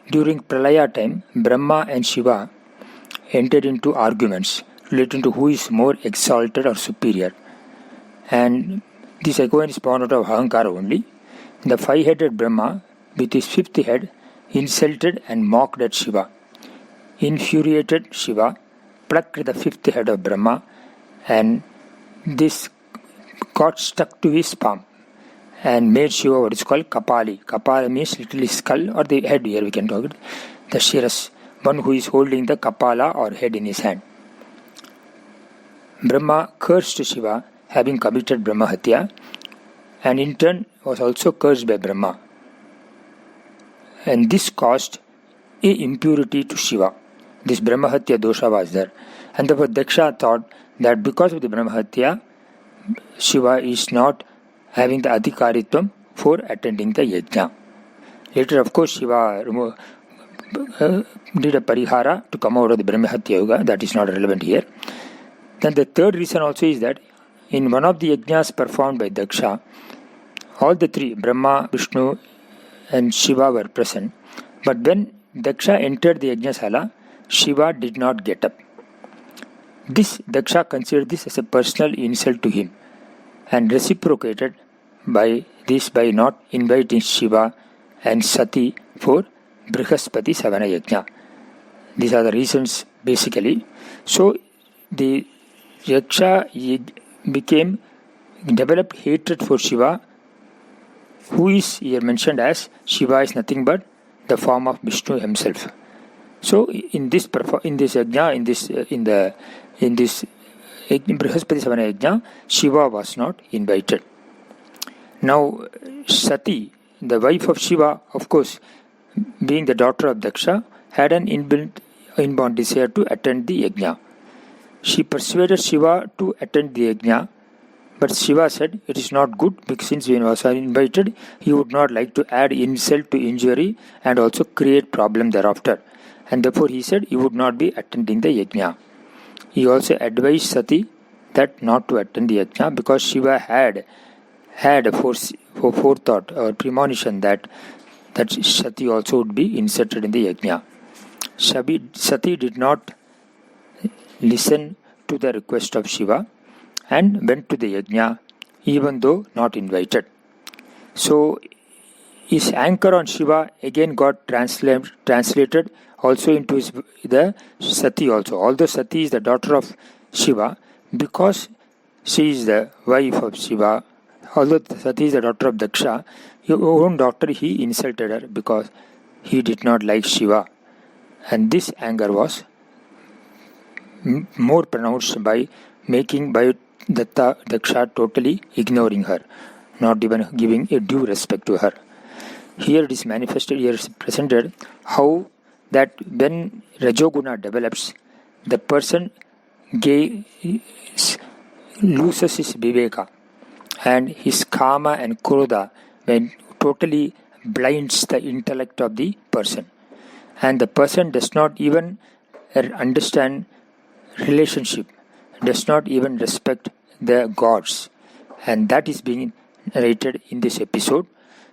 During Pralaya time, Brahma and Shiva entered into arguments relating to who is more exalted or superior. And this again is born out of Ahankara only. The 5-headed Brahma with his fifth head, insulted and mocked at Shiva. Infuriated, Shiva plucked the fifth head of Brahma, and this got stuck to his palm and made Shiva what is called Kapali. Kapali means literally skull or the head. Here we can talk it. The Shiras, one who is holding the Kapala or head in his hand. Brahma cursed Shiva, having committed Brahmahatya, and in turn was also cursed by Brahma. And this caused a impurity to Shiva. This Brahmahatya dosha was there. And therefore Daksha thought that because of the Brahmahatya, Shiva is not having the adhikaritvam for attending the yajna. Later, of course, Shiva did a parihara to come out of the Brahmahatya yoga. That is not relevant here. Then the third reason also is that in one of the yajnas performed by Daksha, all the three, Brahma, Vishnu and Shiva were present. But when Daksha entered the yajnasala, Shiva did not get up. This Daksha considered this as a personal insult to him and reciprocated by this by not inviting Shiva and Sati for Brihaspati Savana Yajna. These are the reasons basically. So the Yaksha developed hatred for Shiva, who is here mentioned as Shiva is nothing but the form of Vishnu himself. So in this yajna, in this Brihaspati Savana Yajna, Shiva was not invited. Now Sati, the wife of Shiva, of course, being the daughter of Daksha, had an inborn desire to attend the yajna. She persuaded Shiva to attend the yajna, but Shiva said it is not good because since he was invited, he would not like to add insult to injury and also create problem thereafter. And therefore he said he would not be attending the yajna. He also advised Sati that not to attend the yajna because Shiva had a forethought or premonition that Sati also would be inserted in the yajna. Sati did not listen to the request of Shiva and went to the yajna even though not invited. So his anger on Shiva again got translated also into the Sati also. Although Sati is the daughter of Shiva, because she is the wife of Shiva, although Sati is the daughter of Daksha, his own daughter he insulted her because he did not like Shiva. And this anger was more pronounced by Daksha totally ignoring her, not even giving a due respect to her. Here it is manifested, here it is presented how that when Rajoguna develops, the person loses his viveka and his kama and krodha when totally blinds the intellect of the person. And the person does not even understand relationship, does not even respect the gods. And that is being narrated in this episode.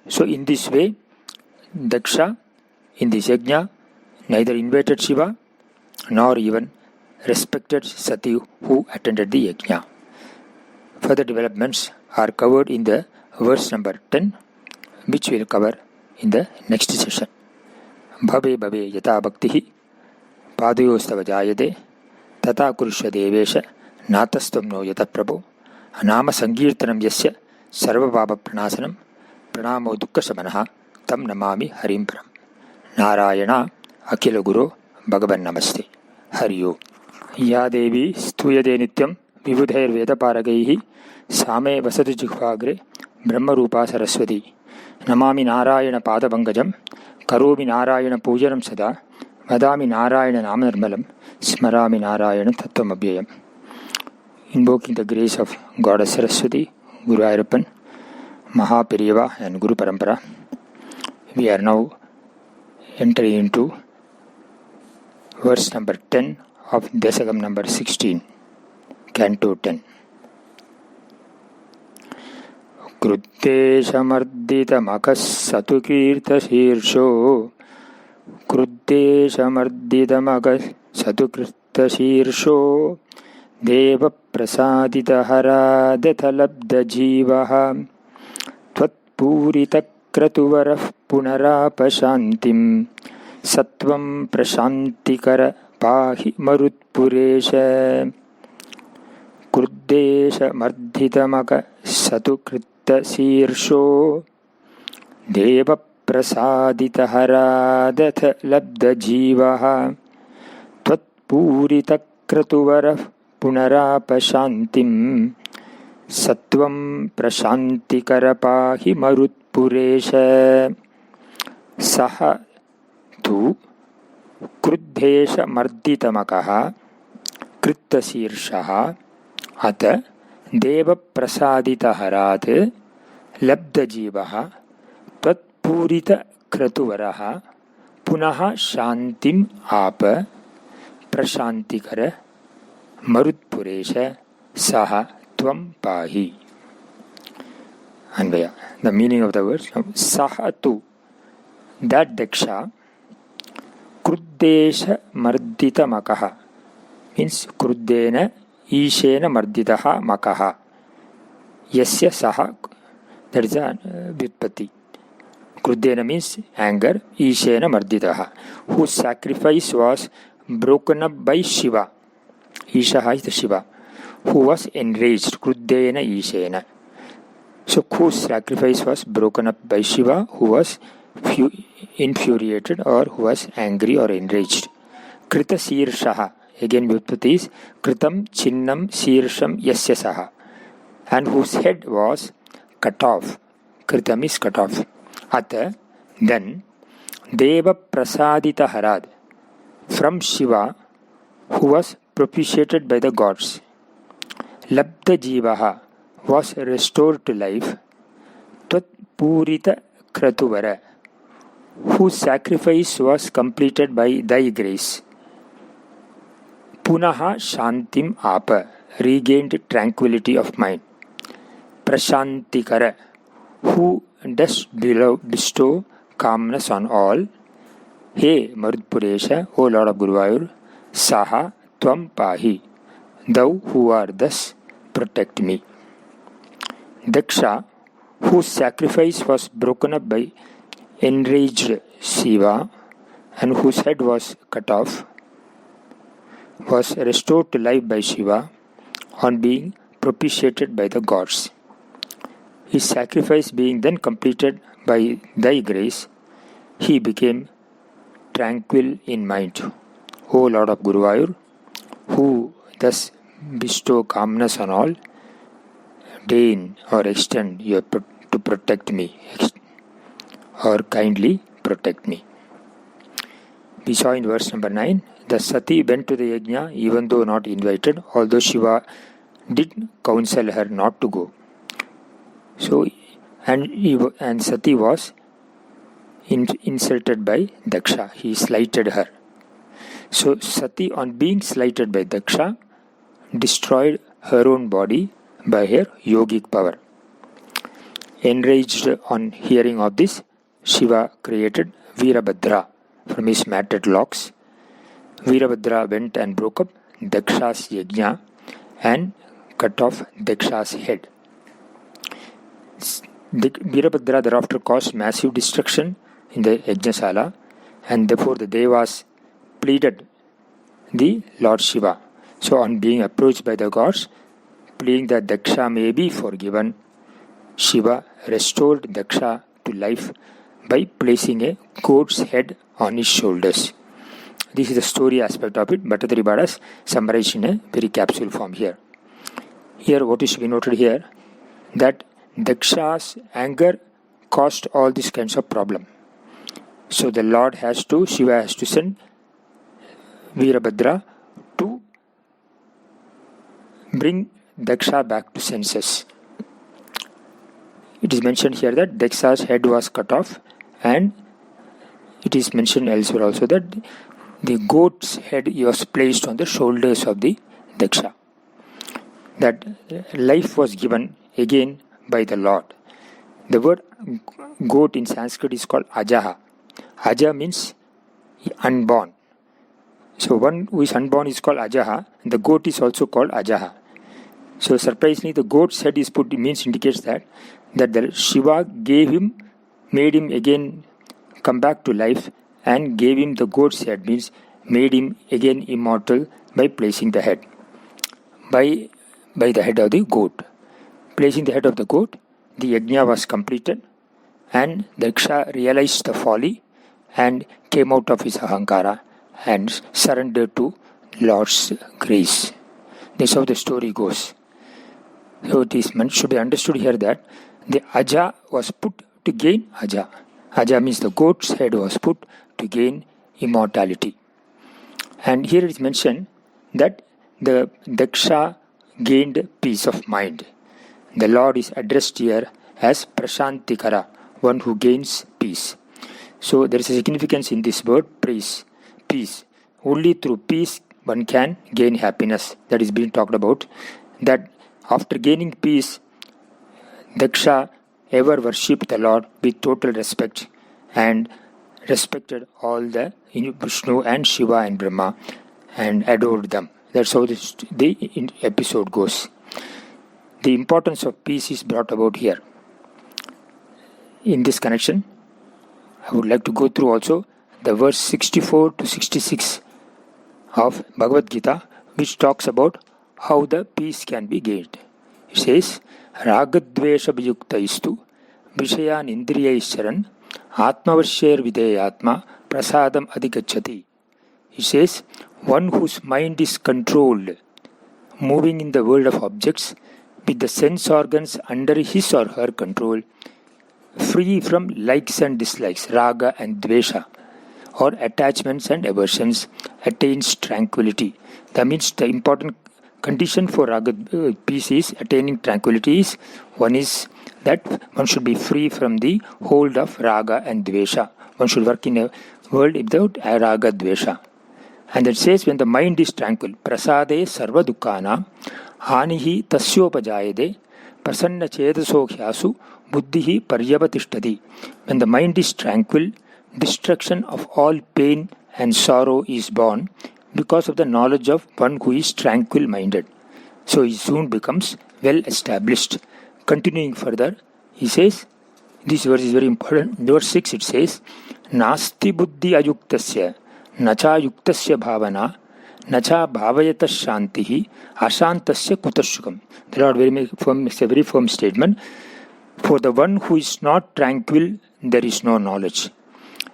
So in this way, Daksha in this yajna neither invited Shiva nor even respected Sati who attended the yajna. Further developments are covered in the verse number 10, which we will cover in the next session. Bhave bhave yata bhaktihi padayostava jayate tata kurusha devesha natastam no yata prabho anama sankirtanam yasya sarva bhava pranasanam pranamo dukkha samanaha tam namami harim param. Narayana Akila Guru Bhagavan Namaste. Hariyo. Ya Devi Stuyade Nityam Vibudhair Veda Paragaihi Same Vasatu Jihvagre Brahma Rupa Saraswati. Namami Narayana Pada Bangajam Karomi Narayana Pujanam Sada Vadami Narayana Namanarmalam Smarami Narayana Tattvam Abhyayam. Invoking the grace of Goddess Saraswati, Guru Ayappan, Mahapiriyava and Guru Parampara, we are now entering into verse number 10 of Dasakam number 16, Canto 10. Kruddeshamarditamakas satukirta shirsho Kruddeshamarditamakas satukirta shirsho Deva prasadita haradathalabda jivaha Tvatpurita kratuvarah पुनरापशान्तिं सत्वं प्रशान्तिकर पाहि मरुत्पुरेश क्रुद्धेशमर्धितमक सतु कृत्तशीर्षो देवप्रसादितहरादथ लब्धजीवः त्वत्पूरितक्रतुवरः पुनरापशान्तिं सत्वं प्रशान्तिकर पाहि मरुत्पुरेश सः तु क्रुद्धेशमर्दितमकः कृत्तशीर्षः अत देवप्रसादितहरात् लब्धजीवः त्वत्पूरितक्रतुवरः पुनः शान्तिम् आप प्रशान्तिकर मरुत्पुरेश सः त्वं पाहि. Anvaya. The meaning of the words: Saha tu, that Daksha, Kruddesha Mardita Makaha, means Kruddena Ishena Marditaha Makaha. Yasya Saha, that is a Vyutpati. Kruddena means anger, Ishena Marditaha, whose sacrifice was broken up by Shiva. Ishaha is the Shiva, who was enraged. Kruddena Ishena. So whose sacrifice was broken up by Shiva, who was infuriated or who was angry or enraged. Krita Sirshaha, again Vyutpati is Kritam Chinnam Sirsham Yasya Saha, and whose head was cut off. Kritam is cut off. Ata, then Deva Prasadita Harad, from Shiva, who was propitiated by the gods. Labdha Jivaha, was restored to life. Tvat Purita Kratuvara, whose sacrifice was completed by thy grace. Punaha Shantim Apa, regained tranquility of mind. Prashantikara, who does bestow calmness on all. He Marudpuresha, O Lord of Guruvayur, Saha Tvam Pahi, thou who art thus, protect me. Daksha, whose sacrifice was broken up by enraged Shiva and whose head was cut off, was restored to life by Shiva on being propitiated by the gods. His sacrifice being then completed by thy grace, he became tranquil in mind. O Lord of Guruvayur, who thus bestow calmness on all, deign or extend your to protect me, or kindly protect me. We saw in verse number 9, the Sati went to the Yajna even though not invited, although Shiva did counsel her not to go. So, and Sati was insulted by Daksha. He slighted her. So Sati, on being slighted by Daksha, destroyed her own body by her yogic power. Enraged on hearing of this, Shiva created Virabhadra from his matted locks. Virabhadra went and broke up Daksha's yajna and cut off Daksha's head. Virabhadra thereafter caused massive destruction in the Yajnasala, and therefore the Devas pleaded the Lord Shiva. So on being approached by the gods, pleading that Daksha may be forgiven, Shiva restored Daksha to life by placing a goat's head on his shoulders. This is the story aspect of it. Bhattacharya Bhadas summarized in a very capsule form here. Here what is to be noted here, that Daksha's anger caused all these kinds of problem. So the Lord Shiva has to send Virabhadra to bring Daksha back to senses. It is mentioned here that Daksha's head was cut off, and it is mentioned elsewhere also that the goat's head was placed on the shoulders of the Daksha. That life was given again by the Lord. The word goat in Sanskrit is called Ajaha. Aja means unborn. So one who is unborn is called Ajaha, and the goat is also called Ajaha. So surprisingly, the goat's head is put, indicates that the Shiva made him again come back to life and gave him the goat's head, means made him again immortal by placing the head. By the head of the goat. Placing the head of the goat, the yajna was completed and Daksha realized the folly and came out of his ahankara and surrendered to Lord's grace. This is how the story goes. So it should be understood here that the aja was put to gain aja. Aja means the goat's head was put to gain immortality. And here it is mentioned that the Daksha gained peace of mind. The Lord is addressed here as Prashantikara, one who gains peace. So there is a significance in this word, peace. Only through peace one can gain happiness. That is being talked about. That after gaining peace, Daksha ever worshipped the Lord with total respect and respected all the Vishnu and Shiva and Brahma and adored them. That's how the episode goes. The importance of peace is brought about here. In this connection, I would like to go through also the verse 64 to 66 of Bhagavad Gita, which talks about how the peace can be gained. It says, Ragadvesha Vijuktaistu Vishayan Indriyaischaran Atmavashyer Videyatma Prasadam Adhigachati. It says, one whose mind is controlled, moving in the world of objects with the sense organs under his or her control, free from likes and dislikes, raga and dvesha, or attachments and aversions, attains tranquility. That means the important condition for raga peace is attaining tranquility is, one is that one should be free from the hold of raga and dvesha. One should work in a world without raga dvesha. And it says, when the mind is tranquil, prasade sarva dukkana hanihi tasyopajayade prasanna chedasokhyasu buddhihi paryapatishtati. When the mind is tranquil, destruction of all pain and sorrow is born because of the knowledge of one who is tranquil-minded. So he soon becomes well established. Continuing further, he says, this verse is very important. Verse 6 it says, Nasti buddhi ayuktasya nacha yuktasya bhavana nacha bhavayata shantihi ashantasya kutashukam. The Lord makes a very firm statement. For the one who is not tranquil, there is no knowledge.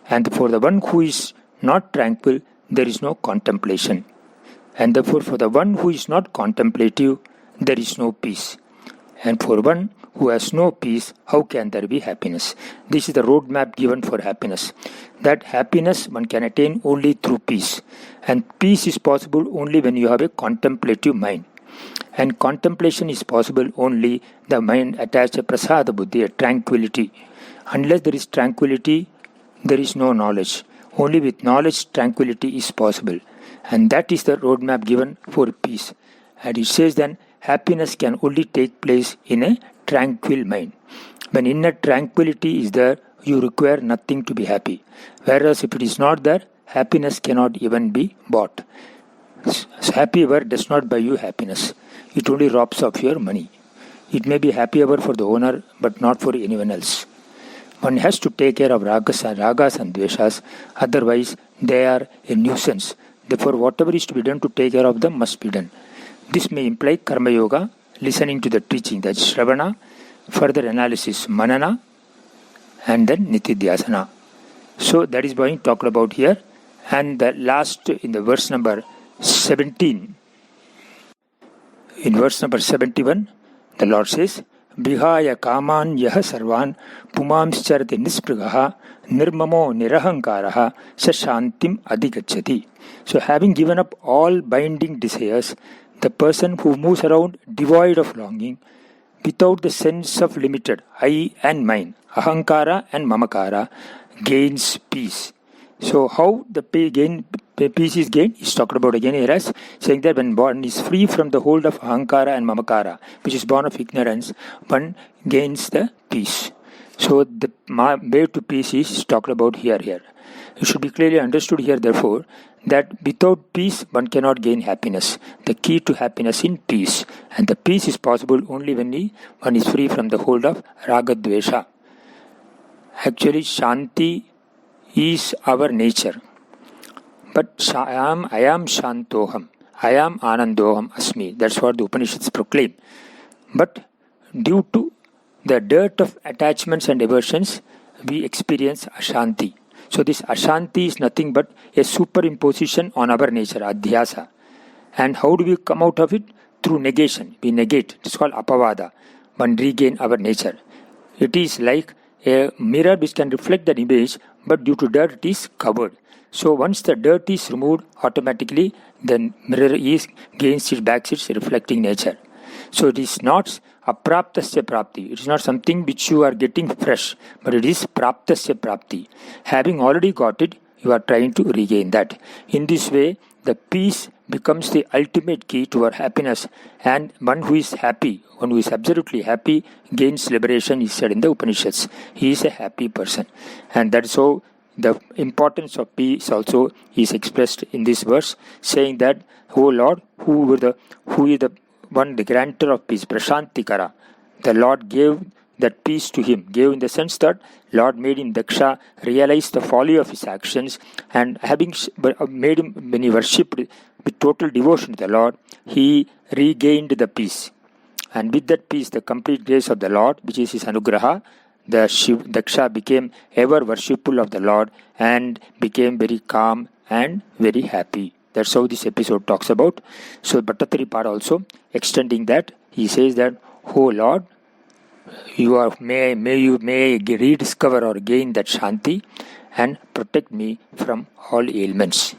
And for the one who is not tranquil, there is no contemplation. And therefore, for the one who is not contemplative, there is no peace. And for one who has no peace, how can there be happiness? This is the roadmap given for happiness. That happiness one can attain only through peace. And peace is possible only when you have a contemplative mind. And contemplation is possible only the mind attached to prasada buddhi, a tranquility. Unless there is tranquility, there is no knowledge. Only with knowledge, tranquility is possible. And that is the roadmap given for peace. And it says then, happiness can only take place in a tranquil mind. When inner tranquility is there, you require nothing to be happy. Whereas if it is not there, happiness cannot even be bought. Happy hour does not buy you happiness. It only robs of your money. It may be happy hour for the owner, but not for anyone else. One has to take care of ragas and dveshas, otherwise they are a nuisance. Therefore, whatever is to be done to take care of them must be done. This may imply karma yoga, listening to the teaching, that's shravana, further analysis, manana, and then nitidhyasana. So that is being talked about here. And the last, in the verse number 17, in verse number 71, the Lord says, Vihaya kaman yaha sarvan pumamscharati nisprigaha nirmamo nirahankaraha sa shantim adhigacchati. So having given up all binding desires, the person who moves around devoid of longing, without the sense of limited I and mine, ahankara and mamakara, gains peace. So how the peace is gained is talked about again here as saying that when one is free from the hold of ahankara and mamakara, which is born of ignorance, one gains the peace. So the way to peace is talked about here. It should be clearly understood here, therefore, that without peace one cannot gain happiness. The key to happiness in peace. And the peace is possible only when one is free from the hold of raga dvesha. Actually, shanti is our nature. But I am Shantoham, I am Anandoham Asmi. That's what the Upanishads proclaim. But due to the dearth of attachments and aversions, we experience Ashanti. So this Ashanti is nothing but a superimposition on our nature, Adhyasa. And how do we come out of it? Through negation. We negate. It's called Apavada. One regain our nature. It is like a mirror which can reflect that image, but due to dirt it is covered. So once the dirt is removed, automatically the mirror gains its reflecting nature. So it is not apraptasya prapti. It is not something which you are getting fresh, but it is praptasya prapti. Having already got it, you are trying to regain that. In this way, the peace becomes the ultimate key to our happiness, and one who is happy, one who is absolutely happy, gains liberation, is said in the Upanishads. He is a happy person. And that is how the importance of peace also is expressed in this verse, saying that, O Lord, who is the one, the grantor of peace, Prashantikara. The Lord gave that peace to him, gave in the sense that Lord made him, Daksha, realize the folly of his actions, and having made him, when he worshipped with total devotion to the Lord, he regained the peace. And with that peace, the complete grace of the Lord, which is his anugraha, Daksha became ever worshipful of the Lord and became very calm and very happy. That's how this episode talks about. So Bhattathari also extending that, he says that, Oh Lord, may I rediscover or gain that Shanti and protect me from all ailments.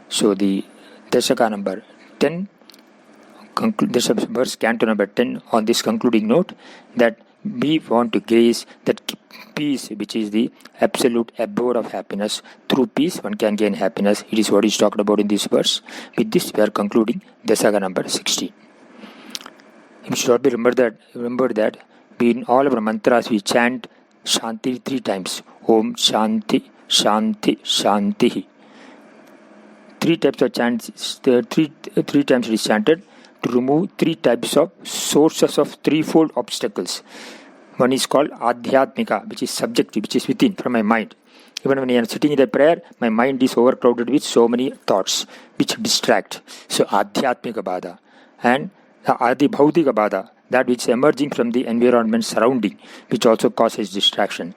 So the Dashaka number 10, verse canto number 10, on this concluding note, that we want to gaze that peace, which is the absolute abode of happiness. Through peace, one can gain happiness. It is what is talked about in this verse. With this, we are concluding Dasaga number 16. You should remember that in all our mantras we chant Shanti 3 times. Om Shanti, Shanti, Shanti. 3 types of chants, three times it is chanted to remove 3 types of sources of threefold obstacles. One is called Adhyatmika, which is subjective, which is within, from my mind. Even when I am sitting in the prayer, my mind is overcrowded with so many thoughts which distract. So Adhyatmika Bada. And the Adi Bhaudika Bada, that which is emerging from the environment surrounding, which also causes distraction.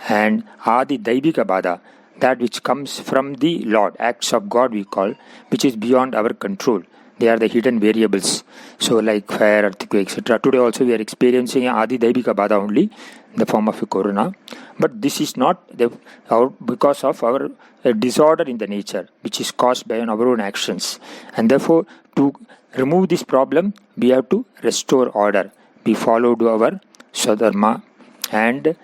And Adi Daivika Bada, that which comes from the Lord, acts of God we call, which is beyond our control. They are the hidden variables. So like fire, earthquake, etc. Today also we are experiencing Adi Daivika Bada only, in the form of a corona. But this is not because of our disorder in the nature, which is caused by our own actions. And therefore, to remove this problem, we have to restore order. We follow our Swadharma and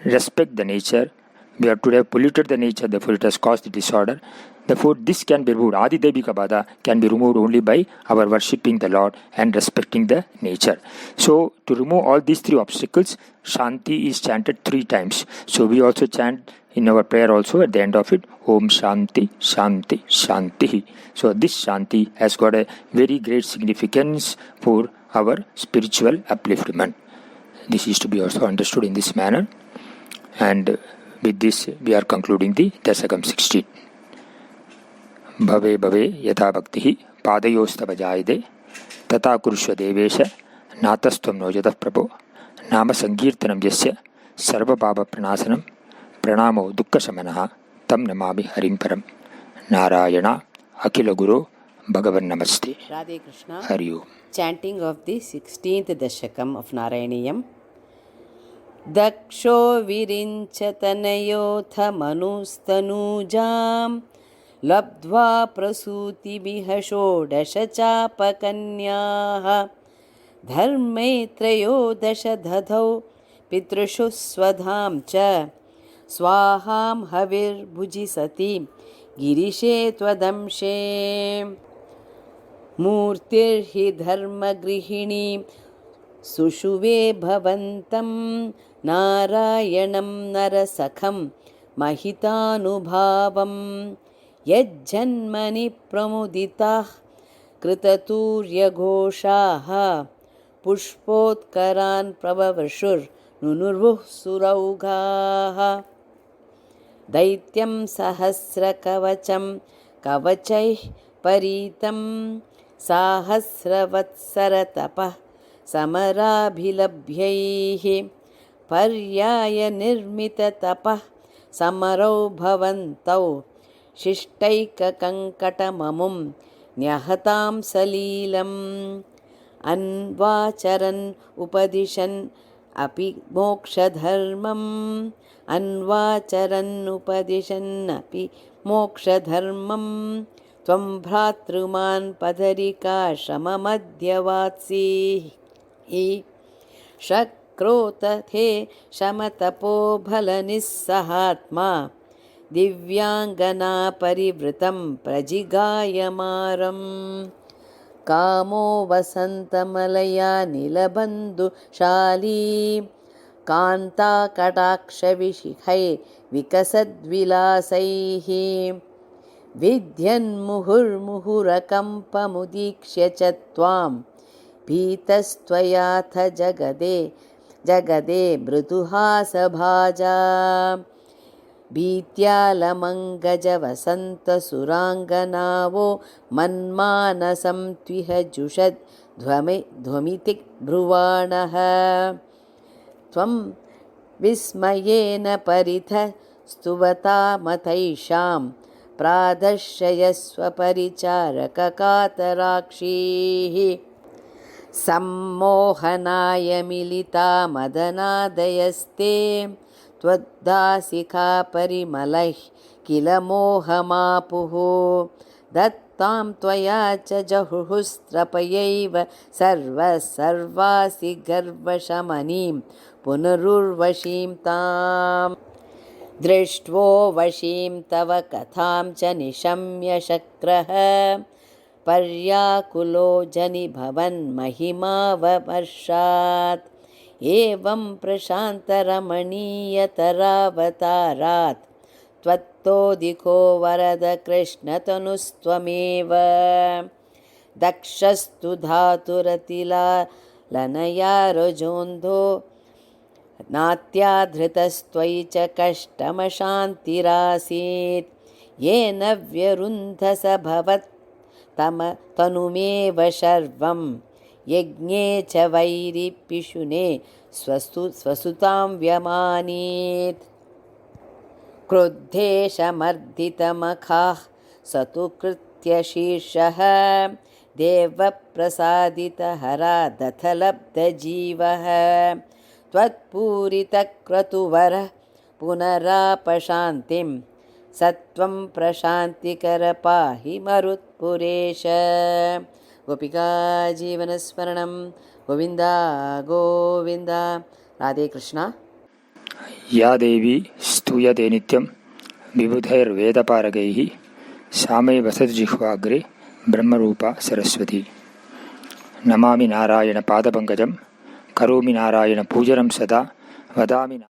respect the nature. We have to have polluted the nature, therefore it has caused the disorder. Therefore, this can be removed. Adi Daivika Bada can be removed only by our worshipping the Lord and respecting the nature. So, to remove all these 3 obstacles, Shanti is chanted 3 times. So, we also chant in our prayer also at the end of it, Om Shanti, Shanti, Shanti. So, this Shanti has got a very great significance for our spiritual upliftment. This is to be also understood in this manner. And with this, we are concluding the Dasakam 16. Bhave bhave yatha bhaktihi padayostava jayade tata kurushva devesha natastvam nojatah prabho nama sankirtanam yasya sarva bhava pranasanam pranamo dukkha samanaha tam namami harim param narayana akila guru bhagavan namaste. Radhe Krishna. Hari Om. Chanting of the 16th Dashakam of Narayaniyam. Daksho virinchatanayotha manustanujam labdva prasuti bihashodashachapakanyah dharmetrayo dashadhadhau pitrushu swadham cha swaham havir bhujisati girishe twadamshe मूर्तिर् हि धर्मगृहिणी सुषुवे भवन्तं नारायणं नरसखं महितानुभावं यज्जन्मनि प्रमुदिताः कृततूर्यघोषाः पुष्पोत्करान् प्रववृषुर्नुनुर्वुः सुरौघाः. दैत्यं सहस्रकवचं कवचैः परीतं साहस्रवत्सरतपः समराभिलभ्यैः पर्यायनिर्मिततपः समरौ भवन्तौ शिष्टैककङ्कटममुं न्यहतां सलीलम् अन्वाचरन् उपदिशन् अपि मोक्षधर्मम् अन्वाचरन्नुपदिशन्नपि मोक्षधर्मं त्वं भ्रातृमान् पदरिकाश्रममध्यवात्सीः शक्रोतथे शमतपोबलनिस्सहात्मा दिव्याङ्गना परिवृतं प्रजिगायमारम् कामो वसन्तमलया नीलबन्धुशाली कान्ताकटाक्षविशिखै विकसद्विलासैः विध्यन्मुहुर्मुहुरकम्पमुदीक्ष्य च त्वां भीतस्त्वयाथ जगदे मृदुहासभाजा भीत्यालमङ्गजवसन्तसुराङ्गनावो मन्मानसं त्विह जुषध्वमितिब्रुवाणः त्वं विस्मयेन परितः स्तुवतामथैषां प्रादर्शयस्व परिचारककातराक्षीः सम्मोहनाय मिलिता मदनादयस्ते त्वद्दासिका परिमलैः किल मोहमापुः दत्तां त्वया च जहुःस्त्रपयैव सर्वासि गर्वशमनीं पुनरुर्वशीं ताम् दृष्ट्वो वशीं तव कथां च निशम्य शक्रः पर्याकुलो जनिभवन्महिमाववर्षात् एवं प्रशान्तरमणीयतरावतारात् त्वत्तोदिको वरद कृष्णतनुस्त्वमेव दक्षस्तु धातुरतिलालनया रजोन्धो नात्याधृतस्त्वयि च कष्टमशान्तिरासीत् येन व्यरुन्धस भवत्तनुमेव शर्वं यज्ञे च वैरिपिशुने स्वसुतां व्यमानीत् क्रुद्धेशमर्दितमखाः स तु कृत्यशीर्षः देवप्रसादितहरादथलब्धजीवः त्वत्पूरितक्रतुवरः पुनरापशान्तिं सत्वं प्रशान्तिकर पाहि मरुत्पुरेश। गोपिका जीवनस्मरणं गोविन्द गोविन्द। राधे कृष्णा। या देवी स्तूयते नित्यं विबुधैर्वेदपारगैः सा मे वसति जिह्वाग्रे ब्रह्मरूपा सरस्वती। नमामि नारायणपादपङ्कजं करोमि नारायणपूजनं सदा वदामि